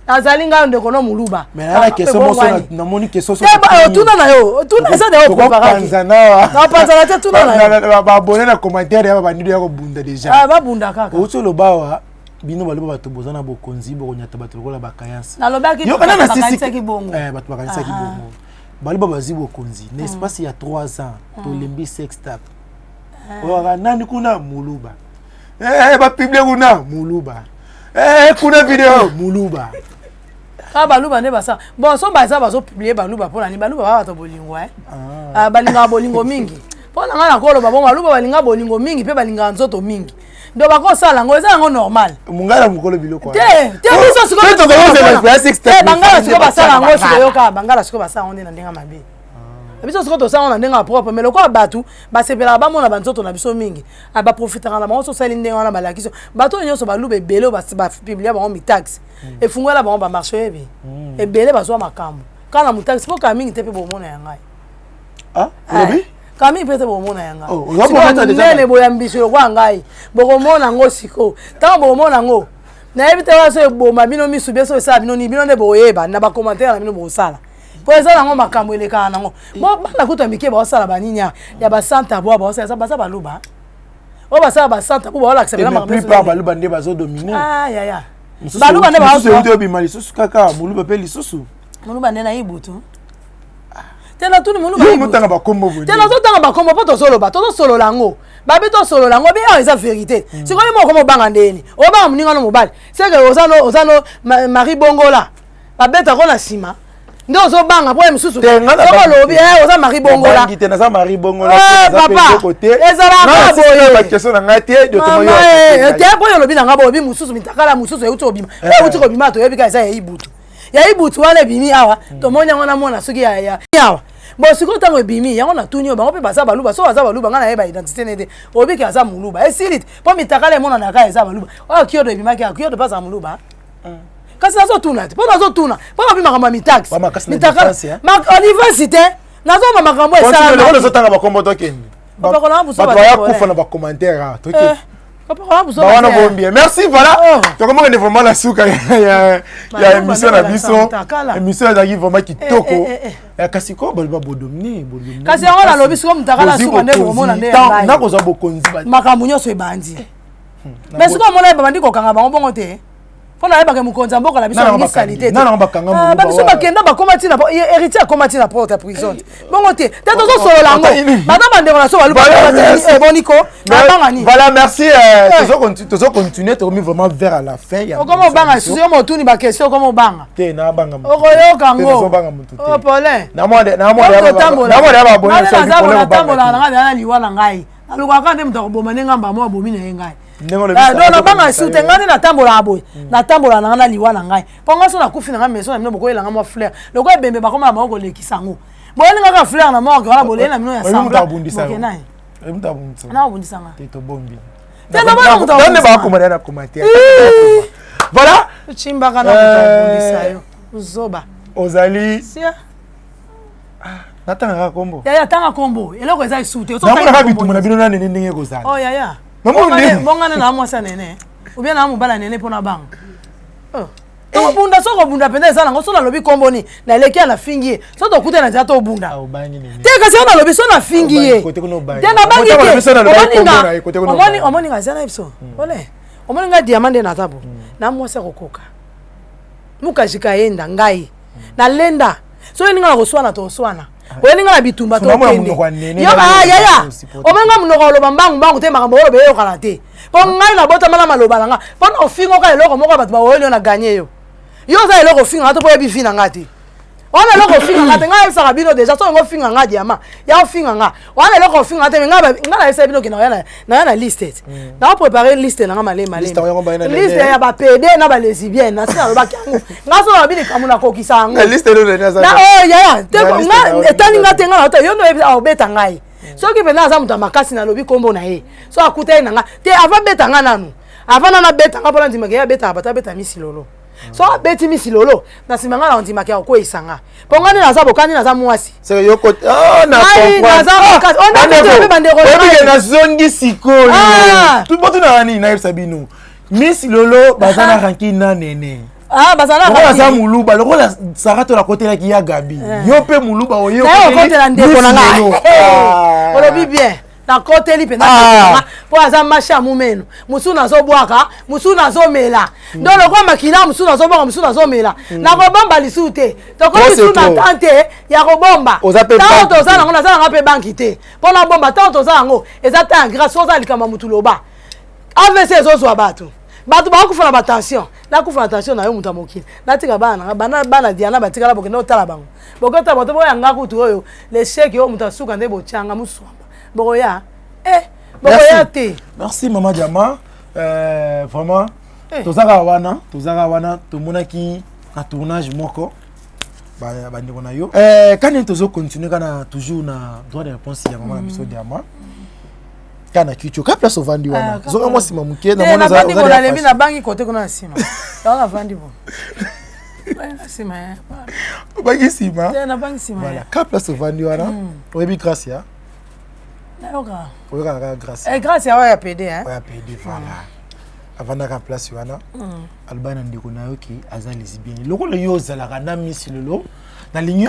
azalinga ndeko no muluba mais la question mo so na moni question so tuna na yo tuna esa de yo préparer na panza na tuna na yo ba abonner na commentaire ya ba ndido ya ko bunda déjà ba bunda kaka o so lo bawa bino baloba bato bozana bokonzi bo nyata bato lokola bakayasa na lobaki yo kana na sisi ki bongo bato bakayasa ki bongo baloba bazi bokonzi l'espace ya 3 ans to lembi sex tap o nani kuna muluba ba publier kuna muluba kuna video muluba baluba ne basa bon so baza bazo publier baluba pona ni baluba ba bato bolingo balinga bolingo mingi pona ngana ko loba bon baluba balinga bolingo mingi pe balinga nzoto mingi ndo bako sala ngo eza ngo normal mungala mukolo biloko te biso siko to bangala siko basala ngo siko yoka bangala siko basala onde na ndenga mabe biso soko tosala na ndenga propre mais lokola bato basepela bamona banzoto na biso mingi baprofitaka na bango sosali ndenge wana balakiso bato nyonso baluba ebele bapiblia bango mitaxi efungwela bango bamarché yebi ebele bazwa makambo kana mutaxi po ka mingi te mpe bomona ya ngai lobi ka mingi mpe te bomona ya ngai nene boyambiso lokwa ngai bokomona ngo siko ntango bokomona ngo nayebi te waso eboma bino misu biso esala bino ni bino nde boyeba na bakommentaire na bino bosala po eza nango makambo elekaka nango bo bana kuta mike baosala banini ya basanta boa baosala baza baluba o basala basanta bo baolakisa bela makambo plupart baluba nde bazodomine ya baluba nde baosala lisusu kaka moluba mpe lisusu moluba nde nayibutu tena tuni moluba motanga bakombo tena totanga bakombo po tosoloba tozosolola yango babi tosolola yango bien eza vérité sikoyo moko mobanga ndeni obanga moninga no mobali seke ozano Marie Bongola babetako na nsima nde ozobanga po misusu okolobi oza Marie Bongola papa ezalaka boye po yolobi na nga boyebi mosusu mitakala mosusu euti obima euti kobima toyebika eza yaibutu wana ebimi awa tomoni yango na mona soki awa bo sikoyo ntango ebimi yango na tuni oyo bango mpe baza baluba so baza baluba nga nayeba identité nede obiki aza moluba esili te mpo mitakala emonanaka eza baluba oyo kiodo ebimaki akiodo mpe aza moluba kasi nazotuna te mpo nazotuna mpo babi makambo ya mitaxi université nazoma makambo esalazotanga bakombo tokende bato bayakufa na bacommentaire toke bawana bombie merci voilà tokomokende vraiment la suka ya émission na biso émission ezalaki vraiment kitoko kasi ko baloba bodomine kasi yango nalobi siko mutakala suka nde bokomona nde nakozwa bokonzi makambo nyonso ebandi mais siko omona ebabandi kokanga bango bongo te pona yebaka mukonza mboka na biso ngi qualité ba biso bakenda bakoma tina héritier akoma tina porte prison bongo te tato zo solo lango bana bandeko na so baluba boniko banga ni voilà merci tozo continuer to vraiment vers la fin ya comment banga suyo motuni ba question comment banga te na banga mutu okoyoka ngo oh Paulin na mo ya ba bonne so ki Paulin tambola na ngana liwa na ngai alukaka nde mutu akoboma nengamba mo abomi na ngai non banga sute ngani natambola aboy natambola na ngana liwa na ngai ponga so na kufi na ngame so na mino bokoyela ngama fleur loko ebembe bakoma na mako lekisa ngo boyeli ngaka fleur na moko wala bolela na mino ya samba bokenai na obundisa nga te to bombi tena bana mutu donne ba komanda na commentaire voilà chimbaka na mutu obundisa yo uzoba ozali sia natanga kombo ya tanga kombo eloko eza isute so tanga bitu na bino na nene ndenge kozala oh ya bongana na mwasa nene ubia na mobala nene pona banga tokobunda soko bunda pende ezala ngo so nalobi kombo ni na eleki ya na fingi ye so tokuta na nzela tobunda te kasi yo nalobi so na fingi ye te na bangi te omoninga eza na biso ole omoninga diamant nde na tabo na mwasa kokoka mukajika yenda ngai na lenda so yeninga na koswana toswana oyeninga na bitumba tokende yo yaya omenga munoko oloba mbangu te makambo oloba eyokana te mpo ngai nabotamala maloba na nga mpo na ofinga oka eloko moko bato baoyeli yo na ganye yo oza eloko ofinga nga to mpo oyebi fi na nga te wana eloko ofinga nga te ngai ayebisaka bino deja so yango ofinga nga diama ya ofinga nga wana eloko ofinga nga te me ngai nayebisa bino ke naya na liste naoprépare liste na nga maleliste ya bapede na balesibienne nasi nalobaki yango nga so nabi likambo nakokisa yango yaya etani nga te nga naota yo ndo oyebisa obeta ngai soki mpenza aza moto ya makasi nalobi kombo na ye so akutai na nga te ava beta nga nanu ava nana beta nga mpona ndimaka ye abetaka bato abeta misilolo so abeti misilolo na nsima nga na ondimaka ya kokweyisa nga mpo nga nde naza bokani naza mwasi nazongi sikoyo tubotuna nini nayebisa bino misilolo baza na rankina nene baza muluba lokola sarato la kote laki ya gabi yo pe muluba oyo kotela ndeko na ngai olobi bien na koteli mpenza mpo aza mashi ya mumeno mosusu nazobwaka mosusu nazomela ndo lokwa makila mosusu nazobwaka mosusu nazomela nakobomba lisusu te tokomi su na tan te ya kobomba ntango toza nango naza nanga mpe banki te mpo na bomba ntango toza yango eza ta ya grâce oza likama motu loba avc ezozwa bato bakufa na batension nakufa na tension na yo moto ya mokili natika bana diana batikala bokende otala bango bokota bato boyanga kutu oyo lesheki oyo moto asuka nde botyanga moswamba bokoya bokoya te merci mama Diama vraiment tozaka wana tomonaki na tournage moko bandeko na yo quand tozo continuer kana toujours na droit de réponse ya maman na biso diamant kana kicho ka place ovandi wana zo moi sima mukie na mona za na lembi na bangi côté kuna sima na vandi bon sima ya bangi sima na bangi sima voilà ka place ovandi wana oyebi grâce ya nayoka oyoka grâce grâce ya ya PD hein ya PD voilà avant ka place wana albana ndiko na yo ki aza lesbienne loko le yo za la kana Miss Lolo na ligne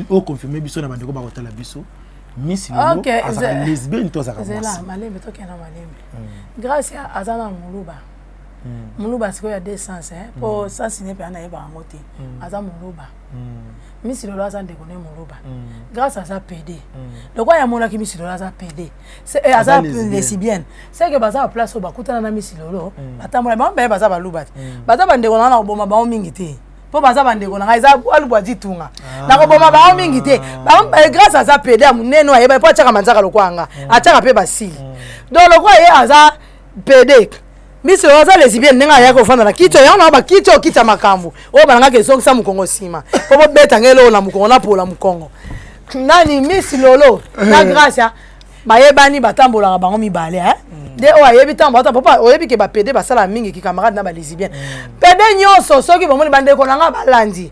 au confirmer biso na bandeko ba kotala biso Miss Lolo aza lesbienne to za ka zela malembe to kena malembe grâce ya azana muluba siko ya deux sens hein pour sens ne pe na yeba ngote aza muluba Miss Lolo aza ndeko ne muluba grâce à ça PD loko ya mona ki Miss Lolo aza PD c'est aza lesbienne c'est que baza place au bakutana na Miss Lolo batambola ba baza baluba baza bandeko na boma ba mingi te po baza bandeko na ngai za alubwa ditunga na ko boma ba mingi te grâce à ça PD amuneno ayeba po achaka manzaka lokwanga achaka pe basili donc loko ye aza PD Miss Lolo aza lesbienne nenga yako fanda na kicho yana ba kicho kita makambu o balanga ke sokisa mukongo sima po beta ngelo na mukongo na pola mukongo nani Miss Lolo na grâce bayebani batambola bango mibale hein de o ayebi tambo ata papa oyebi ke ba PD ba sala mingi ki camarade na ba lesbienne PD nyonso soki bomoni bandeko nanga balandi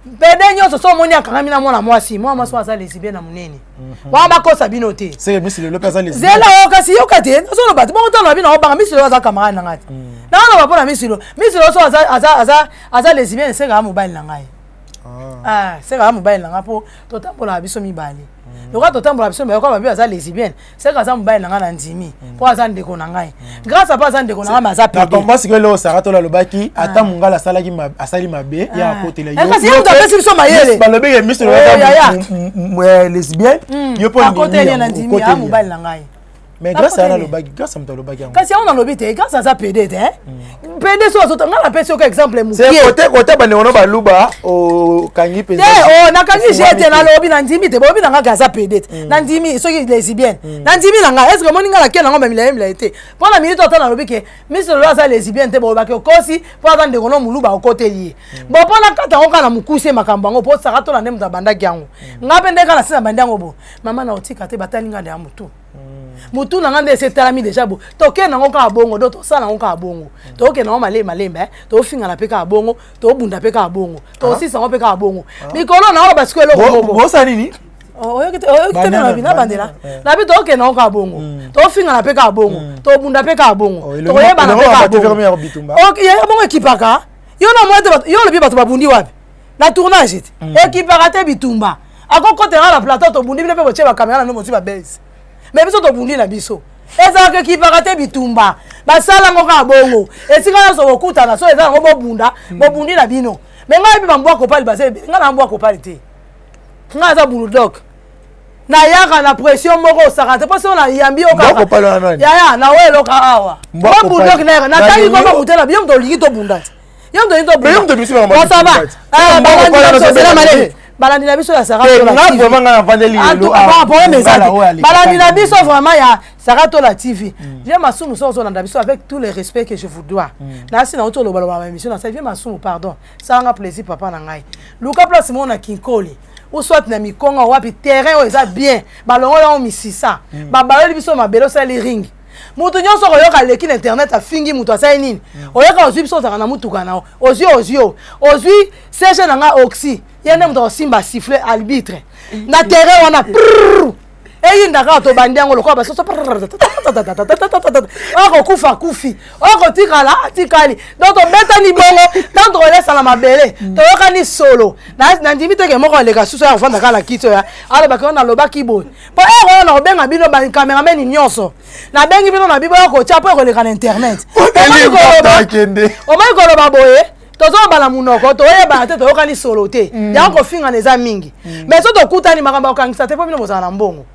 PD nyonso so moni akanga mina mwana mwasi aza lesbienne na munene wa ba kosa bino te c'est Miss Lolo pesa lesbienne zela o kasi yokate so lo bati bongo tano bino ba Miss Lolo aza camarade na ngati na wana ba pona Miss Lolo so aza lesbienne c'est ga mobile na ngai c'est ga mobile na ngapo to tambola biso mibale loka to tambola biso mais kwa ba aza lesbienne c'est ga za mobile na nga na ndimi po aza ndeko na ngai grâce à pas aza ndeko na nga maza pe na komba sikelo lo Sarah to la lobaki ata mungala salaki asali mabe ya côté la yo kasi yo to pesi biso mayele ba lobe ya Miss Lolo lesbienne yo po ndimi na ndimi ya mobile na ngai mais grâce à la lobaki grâce à mtolobaki kasi on a lobité grâce à ça PD hein PD so so ngala pesi ko exemple mukie c'est côté ba neono ba luba o kangi pesi oh na kangi jete na lobi na ndimi te bobi na nga gaza PD na ndimi so ki lesbienne na ndimi na nga est-ce que moninga la kena ngomba mila été pendant minute autant na lobi ke Miss Lolo aza lesbienne te boba ke kosi po aza ndeko no muluba o côté lié bon pendant kata ngo kana mukuse makambo ngo po saka to na ndemu za bandaki yango ngape ndeka na sina bandango bo mama na otika te batalinga de amutu mutu na ngande se talami déjà bo to ke na ngo ka bongo do to sala ngo ka bongo to ke na ngo malembe to finga na pe ka bongo to bunda pe ka bongo to sisa ngo pe ka bongo mikolo na ngo basiko eloko bo sa nini oyokite na bina bandela na bi to ke na ngo ka bongo to finga na pe ka bongo to bunda pe ka bongo to yeba na pe ka bongo OK ya bongo ekipaka yo na mwete yo le bi bato babundi wapi na tournage ekipaka te bitumba akokotera la plateau to bundi bi pe boche ba camera no mosi ba base mais biso to bundi na biso eza ke kipaka te bitumba basala ngo ka bongo esika so bokuta na so eza ngo bobunda bobundi na bino mais ngai bi bambwa ko pali base ngai na mbwa ko pali te ngai za bulldog na yaka na pression moko sakate parce on a yambi o ka ya na welo ka awa bo bulldog na tali ko ba mutela biom to ligi to bunda yom to bunda ça va balandi na biso ya Sarah to la TV balandi na biso vraiment ya Sarah to la TV viens masumu so na biso avec tout le respect que je vous dois na sina auto lo baloba émission na ça viens masumu pardon ça nga plaisir papa na ngai luka place mo na kinkoli ou soit na mikonga wapi terrain o eza bien balongo ya misisa babaleli biso mabelo sa li ring mutu nyonso koyoka leki na internet afingi mutu asai nini oyoka ozwi biso ozaka na mutuka nao ozwi sege na nga oxy yende mutu osimba sifflet arbitre na terrain wana eyindaka to bandi yango lokola basoso kufa kufi tikala tikali donc tobetani bongo tanto olesala mabele toyokani solo na ndimi teke moko aleka susu ya kofandaka na kiti oya alobaki o nalobaki boye po oyo na kobenga bino bakamerameni nyonso nabengi bino na bibo ya kotya po ekoleka na internet omai koloba boye tozobala munoko toyebana te toyokani solo te yango kofingana eza mingi mais so tokutani makambo akokangisa te mpo bino bozala na mbongo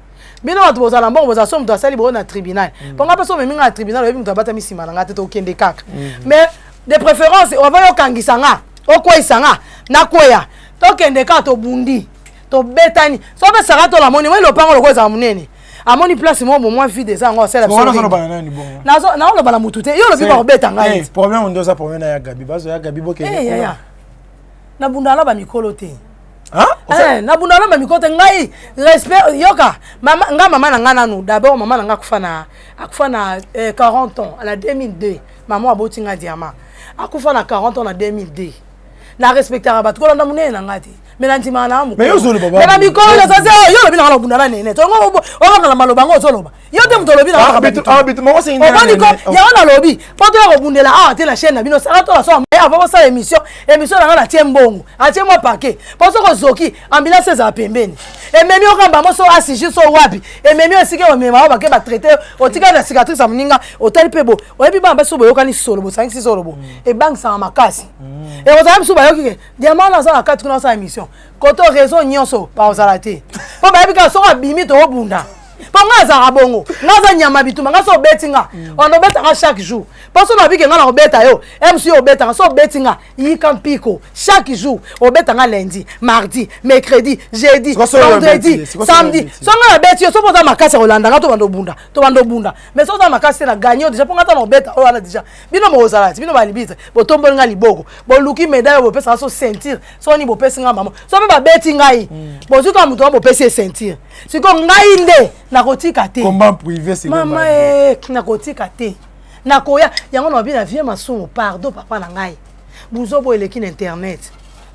bino bato bozala mbongo bozala so mutu asali boyo na tribunal mponga mpe so omeminga na tribunal oyebi mutu abatami nsima na nga te tokende kaka mais de préférence ova yokangisa nga okweyisa nga nakweya tokende kaka tobundi tobetani so mpe saka tolamoni moi lopango loko ezala monene amoni place mo bomoi vide eza yango asala naoloba na mutu te yo lobi bakobeta ngai problème nde oza problème na ya gabi bazo ya gabi bokende na bunda ala bamikolo te na bunda na mikote ngai respect yoka maman na ngana nous d'abord maman na nga akufa na 40 ans à la 2002 maman aboti nga diamant akufa na 40 ans na 2002 na respectera bat ko na munene na ngati mais nantima na amu mais yo zolo baba mais na mikolo ça c'est yo lobi na bunda na nene to ngo o ngala maloba ngo zoloba yo te mto lobi na habit mo c'est une ya na lobi poto ya bundela te la chaîne na bino ça to la so mais avant ça émission na na tie mbongo atie mo paquet parce que zoki ambulance za pembeni et même yo kamba mo so asiji so wapi et même yo sike o mema ba ke ba traiter o tika na cicatrice amuninga o tali pebo o ebi ba so boyo kani solo bo 5 solo bo e bank sa makasi et o za so ba yo ki diamant na za na 4 kuna sa émission koto raison nyonso pa ozalate po ba ebi ka so abimi to obunda Ponga za rabongo, ngaza nyama bituma, ngaso betinga. On obeta chaque jour. Parce que on a vu que ngala obeta yo, MC obeta, so betinga, yi kampiko chaque jour. Obeta nga lundi, mardi, mercredi, jeudi, vendredi, samedi. So ngala beti yo, so poza makasi Rolanda, ngato bando bunda. Mais so za makasi na gagner déjà ponga ta obeta, o ala déjà. Bino mo ozalati, bino ba libita. Bo tombo nga liboko. Bo luki médaille bo pesa so sentir. So ni bo pesa nga mama. So ba betinga yi. Bo zuka muto bo pesa sentir. Siko ngai nde na kotika te combat privé c'est mama na kotika te na koya yango na bi na vie masumu pardon papa na ngai buzo bo eleki na internet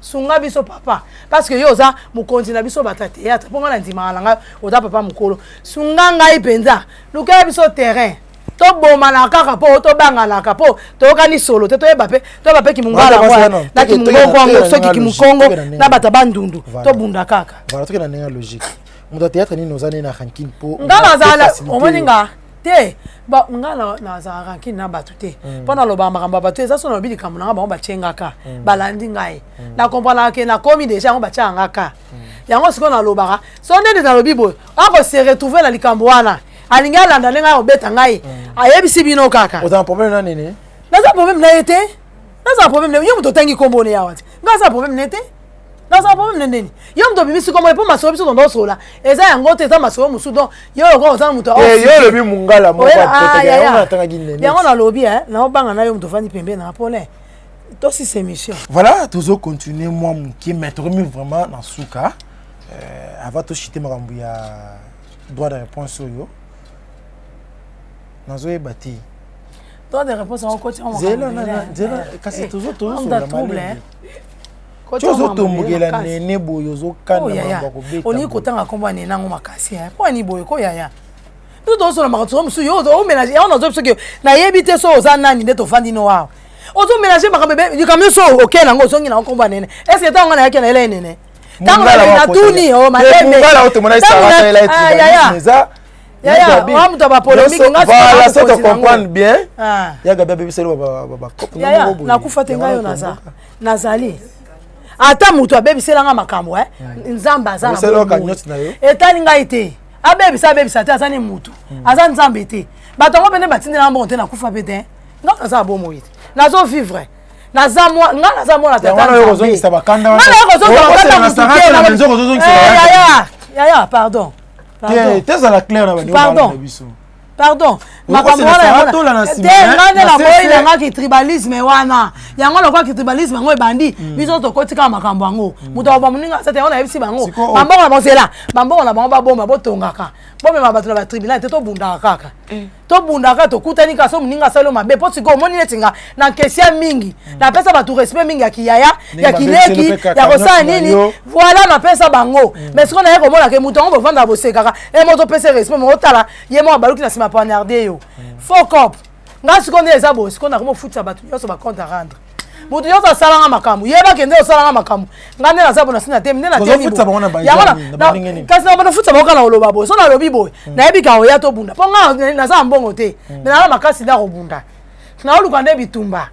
sunga biso papa parce que yo za mu continue biso bata théâtre ponga na ndima nga oza papa mukolo sunga ngai penza luka biso terrain to boma na kaka po to banga na kapo to kani solo te to bape ki mungala kwa na ki mungo kwa soki ki mukongo na bata bandundu to bunda kaka voilà to na nenga logique muda théâtre ni nozane na ranking po ngala zala omoninga te ba ngala na za ranking na batu te pona loba makamba batu eza so na bili kamuna ba ba chengaka balandi ngai na comprendre que na komi déjà on ba changaka yango siko na loba so ndende na lobibo ako se retrouver na likambo wana alinga landa lenga obeta ngai ayebisi bino kaka oza problème na nene na za problème na été na za problème yo muto tangi kombo ne yawati nga za problème nete dans un problème nene yo ndo bimisi comme pour maso biso ndo sola eza yango te za maso musu donc yo ko za muto yo le bi mungala mo pa te ya on tanga ginene yango na lobby na obanga na yo muto fandi pembe na pole to si c'est mission voilà toujours continuer moi qui mettre vraiment dans souka avant to chiter makambu ya droit de réponse yo nazo e bati droit de réponse en côté on zela kasi toujours sur la trouble Chozo tombugela nene boyo zo kana ba ko beta. Oni ko tanga komba nene nango makasi ya. Po ni boyo ko yaya. Tout so na makato musu yo zo ménager on a zo parce que na yebite so za nani nde to fandi no wa. O zo ménager ba bebe du kamyo so okay nango zo ngina komba nene. Est-ce que tanga na yake na ele nene? Tanga na tuni o maleme. Ngala o temona isa wa ela eti. Yaya, on muto ba polémique nga voilà ça te comprendre bien. Ya gabe bebe selo ba kopo ngo bo. Na kufa tenga yo naza. Nazali. Ata mutu abebisela nga makambo nzamba azana etali ngai te abebisa te azani mutu aza nzambe te bato ngo pene batindela mbongo te na kufa pe te nga naza bomo ite nazo vivre naza mwana tata yaya pardon pardon makambo wana te ngane la boyi la ngaki tribalisme wana yango lokwa ki tribalisme ngo ebandi biso to kotika makambo yango muto ba muninga sate ona ebisi bango bambongo na bosela bambongo na bango ba bomba botongaka bombe mabato na ba tribunal te to bunda kaka to bunda ka to kutani ka so muninga salo mabe poti ko moni netinga na kesia mingi na pesa ba tu respect mingi ya kiyaya ya kileki ya kosa nini voilà na pesa bango mais ce qu'on a ko mona ke muto ngo vanda bosekaka e moto pesa respect mo tala ye mo baluki na sima poignarder yo fuck up nga sikonde eza bo sikonda komo futsa batu yoso ba compte à rendre mutu yoso salanga makambu yeba kende salanga makambu ngane na zabo na sina temi na temi futsa bana ba kasi na bana futsa ba kana oloba bo so na lobi bo na yebi ka oya to bunda ponga na za mbongo te na makasi da ko bunda na oluka nde bitumba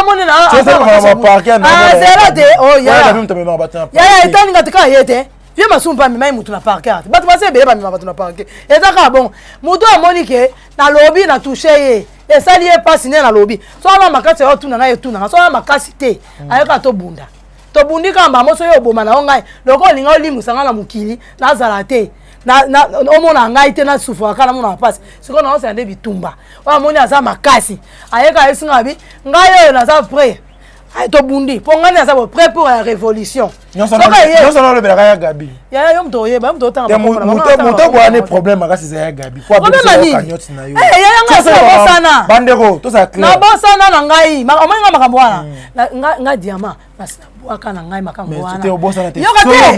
moni na zera te oh ya etani ngatika yete vie masumpa mimai mutu na parquet bato base bele ba mima bato na parquet ezaka bon mutu amoni ke na lobi na toucher ye esali ye passe ne na lobi so na makasi yo tuna na ye tuna so na makasi te ayeka to bunda to bundika mbamo so yo boma na ngai loko linga olimu sanga na mukili na zala te na omona ngai te na souffre kala mona passe siko na osande bitumba wa moni aza makasi ayeka esinga bi ngai yo na za prêt Ay to bundi. Pour ngana ça prêt pour la révolution. Non ça le bela Gabi. Ya yo mto yeba mto tanga. Moto kwa ne problème aka c'est Gabi. Kwa biso kanyoti na yo. Eh ya nga ça sana. Bandeko to ça clair. Na bosana na ngai. Omenga makambo wana. Nga diama basi bwaka na ngai makambo wana. C'était obosana te. Yo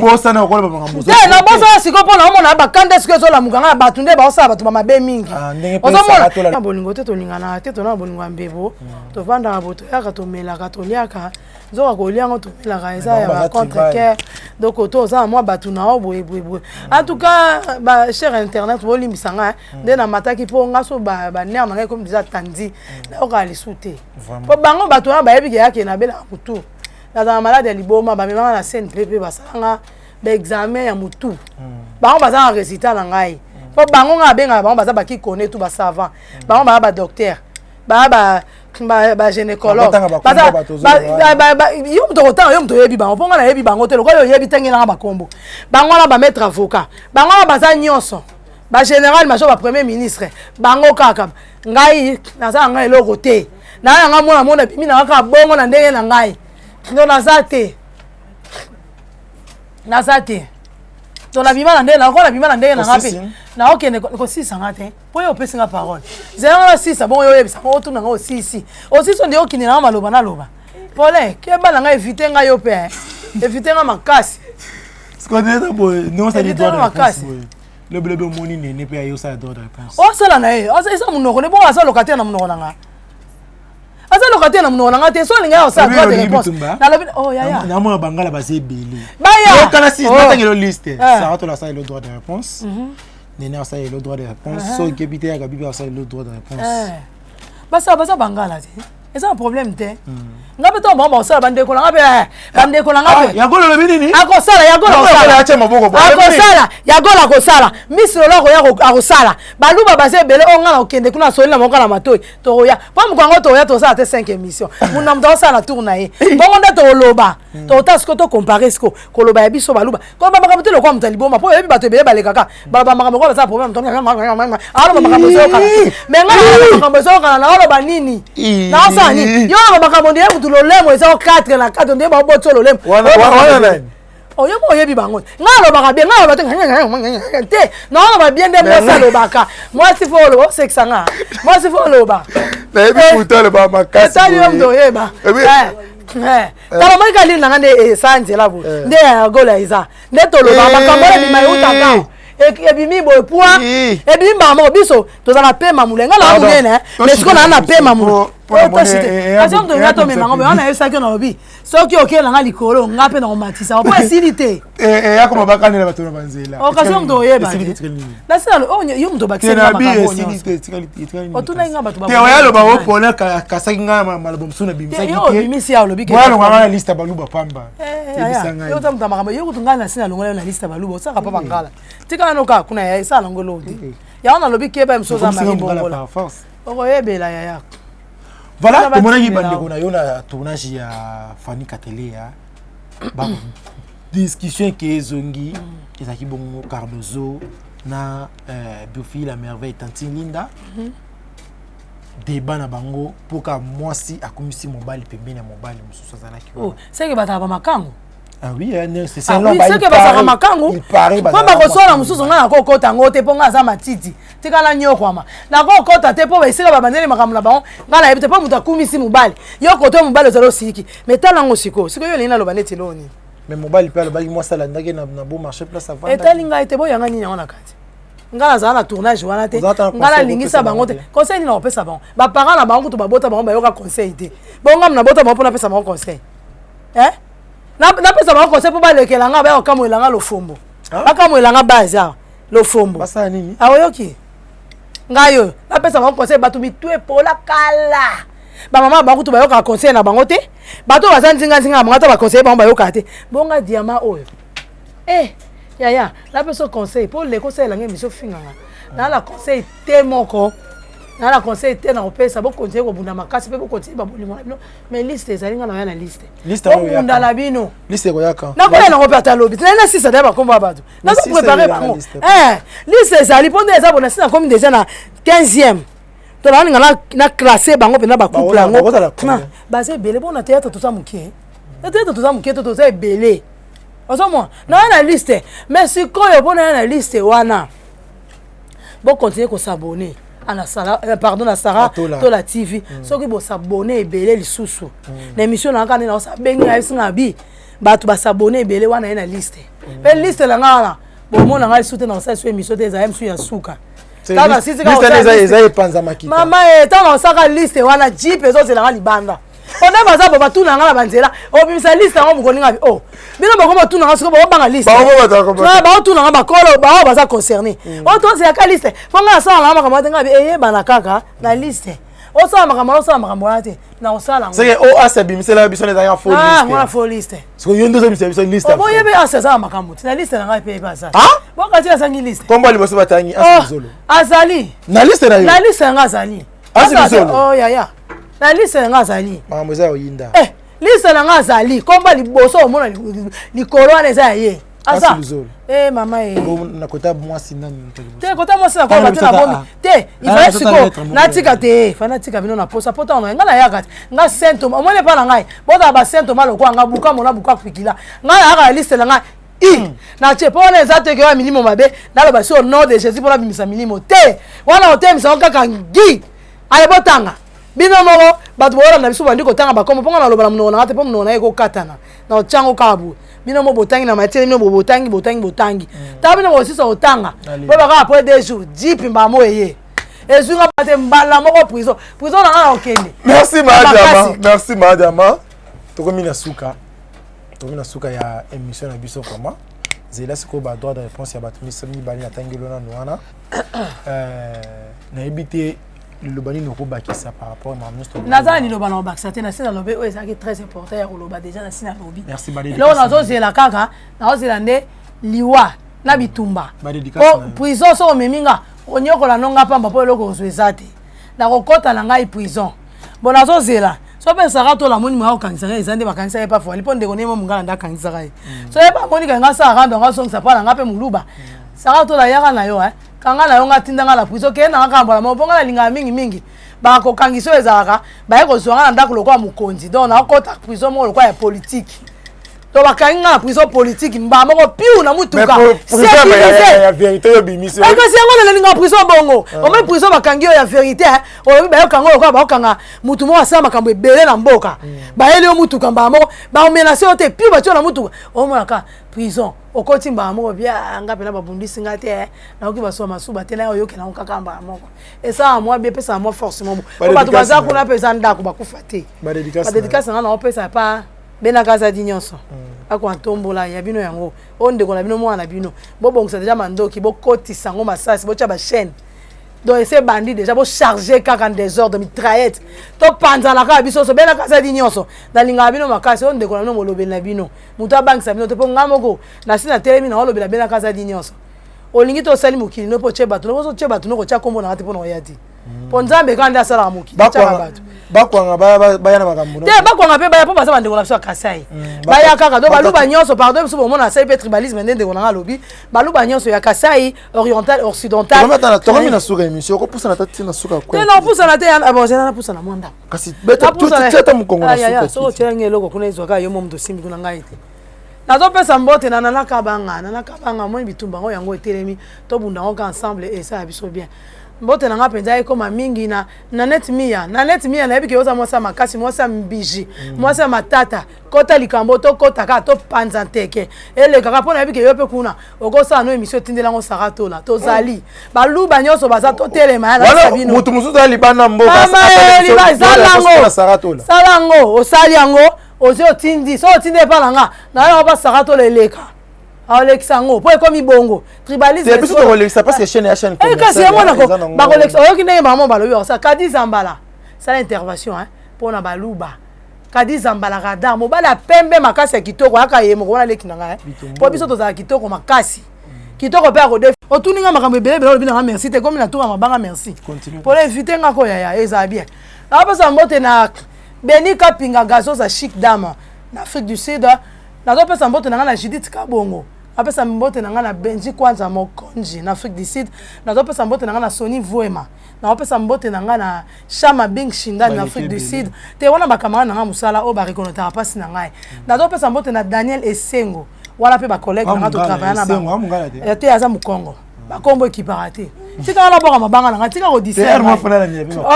bosana ko le makambo. Te na bosana siko pona omona ba kande siko zo la muganga ba tunde ba osaba to mabe mingi. Ozomona bolingo te to lingana te to na bolingo mbebo. To vanda boto yaka to melaka to liaka. Zoka ko liango to melaka eza ya contre cœur. Donc auto ça moi batu na oboye. En tout cas ba cher internet boli misanga nde na mataki po ngaso ba ner na ngai comme déjà tandi na okali souté. Po bango batu na ba yebi yake na bela kutu. Na malade ya liboma ba mema na scène pepe basanga ba examen ya mutu. Bango baza résultat na ngai. Po bango nga benga bango baza ba ki connaît tout ba savant. Bango ba docteur. Ba gynécologue. Yo mto kotanga yo mto yebi bango. Ponga na yebi bango te lokoyo yebi tengela nga bakombo. Bango na ba maître avocat. Bango na baza nyonso. Ba général major ba premier ministre. Bango kaka. Ngai naza ngai eloko te. Na nga mona mona bimi na kaka bongo na ndenge na ngai. Ndo nazate. Donc la bima na ndenge na ko na bima na ndenge na ngapi. Na okende ko 6 ngate. Po yo pesi nga parole. Zero 6 bon yo yebisa ko tuna ngo 6. O 6 ndio okini na maloba na loba. Pole, ke bala nga éviter nga yo pe. Éviter nga makasi. Ce qu'on est boy, non ça dit droit de réponse. Le bleu moni ne pe yo ça droit de réponse. O sala na e. O ça munoko ne bon asa locataire na munoko na nga. Asa locataire na munoko na nga te so linga o ça droit de réponse. Na lobi oh ya. Na mo bangala ba se belé. Ba ya. Yo kana si natangelo liste. Ça rato la ça le droit de réponse. Nena ça le droit de réponse. So kebite ya gabi ba ça le droit de réponse. Basa bangala te. C'est un problème te. Ngabe to mama osala bande ko ngabe bande ko ngabe. Ya golo lobi nini? Akosala ya golo osala. Acha maboko ba. Akosala ya golo akosala. Mislo loko ya akosala. Baluba base bele onga okende kuna solila moko na matoi. To ya. Pa mukwango to ya to sala te 5 émissions. Muna mdo sala tourna ye. Bongo nda to loba. To tasko to comparer sko ko loba ya biso baluba. Ko ba makambo te lokwa mtaliboma. Po yebi bato bele balekaka. Ba makambo ko sa problème to. Alo makambo zo kala. Menga makambo zo kala na alo banini. Na osani. Yo makambo ndiye lo lemo eza 4 na 4 ndeba botso lo lemo wana oyo mo yebi bango ngalo baka bien ngalo batenga te non ba bien de mo sa lo baka moi si fo lo sexanga moi si fo lo ba na yebi puto lo ba makasi ta yo ndo yeba tala mo ikali na ngande sanje labo nde ya gola iza nde to lo ba makambo ni mai utaka ebimi boy poa ebimi ba mo biso to za na pema mulenga la munene mais siko na pema mu Kasi on doit tomber mango mais on a eu ça que on obi. So ki okela nga likolo ngape na matisa. Opo esilité. Ya koma bakane na batona banzela. Occasion do yeba. La sala on yo mto bakise na makambo. Esilité. Otuna nga batu ba. Te oyalo ba opona kasaki nga malabo msuna bimisa. Yo bimisi ya lobi ke. Bwana ngana lista baluba pamba. Yo tamta makambo yo kutunga na sina longola na lista baluba. Osaka pa bangala. Tika noka kuna ya sala ngolo di. Ya ona lobi ke ba msoza makambo. Oko yebela ya. Voilà, comme on a dit, on a eu la tournage il y a Fanny Catelea, discussion qui est zongi, et ça qui bon Cardozo, na Buffy la merveille Tantine Linda, débat na bango pour que moi si à comme si mobile peut bien mobile mususu za laki. Oh, c'est que bata ba makango. Ah oui, c'est ça là. C'est que bata ba makango. Il paraît ba ko so na mususu nga ko kota ngote ponga za matiti. Tikala nyokwama na ko kota te po esika ba bandele makamula ba ngala yebite po mutakumisi mobali yo koto mobali zalo siki metala ngo siko yo lina lo baneti loni mais mobali pe lo bali moi sala ndage na beau marché place avant etalinga ite bo yanga nyanya wana kati ngala za na tournage wana te ngala lingisa bango te conseil ni na opesa bango ba parents na bango to ba bota bango ba yoka conseil te bonga na bota bango na pesa bango conseil na pesa bango conseil po ba lekela nga ba yokamwela nga lo fombo akamwela nga baza lo fombo basa nini awoyoki ngayo na pesa bango conseil batu mitue pola kala ba mama bango to bayoka conseil na bango te bato bazanzinga zinga bango to ba conseil bango bayoka te bonga diama oyo ya na pesa conseil pour les conseils la ngemi so finganga na la conseil te moko na la conseil te na opesa bo conseil ko bunda makasi pe bo conseil ba bolimo bino mais liste ezalinga na yana liste oyo bunda la bino liste ko yaka na ko na opeta lobi na sisa da ba komba batu na ko préparer bango liste ezali ponde eza bona sina comme déjà na 15e to na classer bango pena ba couple yango ba c'est belé bon na théâtre tout ça mukie na théâtre tout ça mukie tout ça belé ozo moi na liste mais si koyo bona na liste wana bon continuer ko s'abonner ana Sara pardon na Sara to la TV soki bo s'abonner belé lisusu na émission na kana na sa bengi na singa bi bato ba s'abonner belé wana na liste pe liste la ngala bon mona ngai soute na sa émission des AM su ya suka tala sisi ka eza epanza makita mama tala saka liste wana jeep ezo zela libanda ona baza bo batu na ngala banzela obimisa liste ngo mukoni ngabi oh bino bako batu na ngaso bo banga liste ba batu na ngaba kolo ba baza concerné o to c'est ka liste fonga sa na maka matenga bi eye bana kaka na liste o sa maka mwana te na o sala ngo c'est o asabimisela biso les ayants faux liste ah moi faux liste so yondo zo biso liste o boye be asasa maka muti na liste na ngai pe ba sa bon quand tu sangi liste kombo liboso batangi asizolo azali na liste na yo na liste nga azali asizolo oh ya na liste nga azali mama za oyinda liste nga azali komba liboso omona likolo wana eza ye asa mama na kota mwasi nani te kota mwasi na kwa tena bombi te ifa siko natika te fa natika bino na posa pota ona ngala yaka nga symptôme omone pa na ngai bota ba symptôme lokwa nga buka mona buka kwikila nga yaka liste na ngai na che pona ezate ke wa milimo mabe na loba so nom de Jésus pona bimisa milimo te wana otemisa kaka ngi ale botanga bino moko bato bola na biso bandi kotanga bakomo ponga na loba na mnona ate po mnona eko katana na ochango kabu bino mo botangi na matiere bino botangi ta bino mo sisa otanga bo baka après 2 jours jipi mbamo eye ezunga pate mbala moko prison na okende merci madama tokomi na suka ya émission na biso comment zela siko ba droit de réponse ya bato misami bali na tangelo na noana na ebité lobani noko bakisa par rapport à ministre nazana ni lobana bakisa te na sina lobe o ezaki très important ya loba déjà na sina lobi merci bali lo nazo zela kaka na zela nde liwa na bitumba prison so meminga onyokola nonga pamba po eloko ozwezate na kokota na ngai prison bon nazo zela so pensaka to la moni mwa okanisaka ezande bakanisa ye pa fo alipo ndeko nemo mungala nda kanisaka ye so ye ba moni kanga sa rando nga songsa pa nga pe muluba saka to la yaka na yo kanga na yo nga tindanga la prison ke na ngamba la mobonga la linga mingi ba ko kangiso ezaka ba ye ko zwanga na ndako lokwa mukonzi donc na kota prison mo lokwa ya politique to bakanga na prison politique mba moko piu na mutuka c'est ya vérité yo bimisi ko si ngona linga prison bongo o me prison bakangi yo ya vérité o ba yo kanga lokwa ba kanga mutu mo asama makambo ebele na mboka ba ele yo mutuka mba moko ba menacer o te piu ba tio na mutuka o mo ka prison okoti mba moko bia nga pena babundisi nga te na oki baso masuba te na yo ke na okaka mba moko esa moi bien pesa moi force mo ba to baza kuna pesa ndako bakufa te ba dédicace nga na opesa pa bena kaza di nyonso ako antombola ya bino yango onde ko na bino mwana bino bobongisa déjà mandoki bokotisa ngo masasi bocha ba chaîne donc ese bandi déjà bo charger kaka en désordre mitraillette to panza la ka biso so bena kaza di nyonso na linga bino makasi onde ko na bino molobe na bino muta bankisa bino to po ngamoko na sina telemi na olobe na bena kaza di nyonso olingi to sali mukili no po cheba to no so cheba to no ko cha kombo na ate po no yati po nzambe kanda sala mukili cha bato bakwanga baya na makambo te bakwanga pe baya po baza bande ko la biso Kasai baya kaka do baluba nyonso pardon biso bo mona sai pe tribalisme ndende ko na lobi baluba nyonso ya Kasai oriental occidental to komi na suka émission ko pousa na tati na suka kwa te na pousa na te bon c'est na pousa na mwanda kasi beta tout tata mukongo na suka so tshenge loko kuna izwaka yo mondo simbi kuna ngai te nazo pesa mbote na nakabanga mo bitumba ngo yango etelemi to bunda ngo ensemble et ça biso bien mbote na nga penza ekoma mingi na net mia na ebike oza mwasa makasi mwasa mbiji mwasa matata kota likambo to kota ka to panza teke ele kaka pona ebike yo pe kuna okosa no emission tindela ngo sarato la to zali baluba nyonso baza to telema na sabino mutu mususu ali bana mboka salango osali yango ozo tindi so tinde pa nga na yo ba sarato leleka Alexango po ekomi bongo tribalisme c'est plutôt Alexa parce que chaîne comme kasi mona ko ba Alexa oyo kine maman balobi ça Kadi Zambala ça l'intervention pona baluba Kadi Zambala radar mo bala pembe makasi kitoko aka yemo ko na leki nanga po biso to za kitoko makasi kitoko pe ko def otuninga makambo ebele lobi na merci te comme na tour mabanga merci pour éviter nga ko ya eza bien apa sa mbote na Beni Kapinga gazo za chic dame na Afrique du Sud na zo pesa mbote na Judith Kabongo apesa mbote na nga na Benji Kwanza Mokonji na Afrique du Sud na apesa mbote na nga na Sony Vuema na apesa mbote na nga na Chama Bing Shinda na Afrique du Sud te wana ba camarade na nga musala o ba reconnaître pasi na ngai na apesa mbote na Daniel Esengo wala pe ba collègue na nga to travailler na ba te aza Mukongo ba kombo ekiparate tika la boka mabanga na nga tika ko discer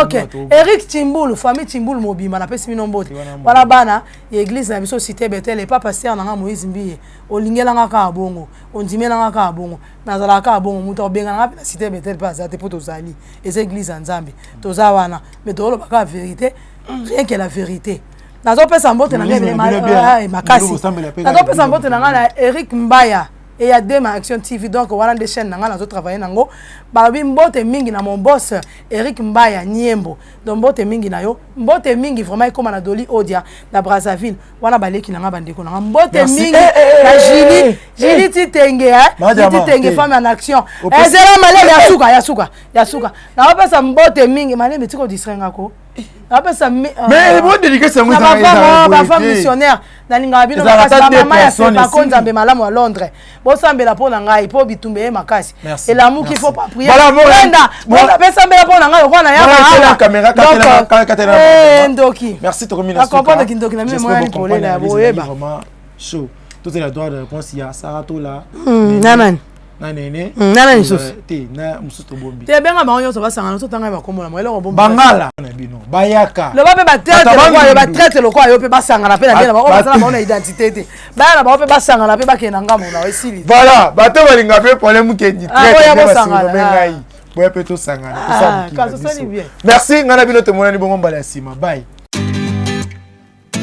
OK Eric Chimbulu famille Chimbulu mobima na pesi mino mbote wala bana église na biso cité Bethel et pas pasteur na nga Moïse Mbiye olingela nga ka bongo ondimela nga ka bongo nazala ka bongo muto obenga nga na cité Bethel pas za te poto zali et église nzambe toza wana mais to lo baka vérité rien que la vérité nazo pesa mbote na nga makasi nazo pesa mbote na nga na Eric Mbaya et il y a deux Action TV donc on a des chaînes nanga nazo travailler nango babi mbote mingi na mon boss Eric Mbaya Niembo donc mbote mingi na yo mbote mingi vraiment comme na Doli Odia na Brazzaville wana baleki nanga bandeko nanga mbote mingi na Jili Titenge Titenge femme en action ezela malele yasuka na pesa mbote mingi malele tiko distrenga ko mais bon dédicace ma femme missionnaire nalinga bino makasi mama ya sepa konza mbe malamu à Londres bo sambela pona ngai po bitumbe e makasi et l'amour qu'il faut pas prier brenda pesa mbela pona ngai kwa na ya caméra ndoki merci to komina comprendre kindoki na mimi moya ni pole na boyeba vraiment chaud tout est la droit de réponse il y a Sarato là naman nanene nana lisusu te na mususu bombi te benga ba onyo so basangana so tanga ba komola mo eloko bombi bangala na bino bayaka le ba pe ba traite le quoi yo pe basangana pe na bien ba o basala ba na identité te ba na ba pe basangana pe ba kena ngamo na esili voilà bato balinga pe problème kendi traite ba sangana mengai boya pe to sangana to ça bien merci ngana bino te monani bongo mbala sima bye.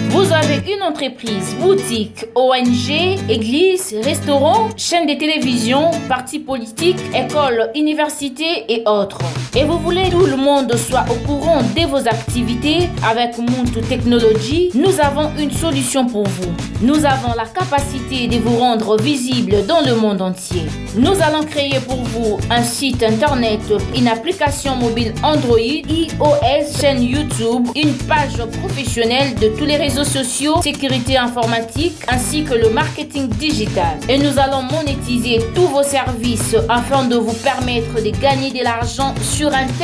Vous avez une entreprise, boutique, ONG, église, restaurant, chaîne de télévision, parti politique, école, université et autres. Et vous voulez que tout le monde soit au courant de vos activités avec Muntu Technology, nous avons une solution pour vous. Nous avons la capacité de vous rendre visible dans le monde entier. Nous allons créer pour vous un site internet, une application mobile Android, iOS, chaîne YouTube, une page professionnelle de tous les réseaux sociaux, sécurité informatique ainsi que le marketing digital. Et nous allons monétiser tous vos services afin de vous permettre de gagner de l'argent sur Internet.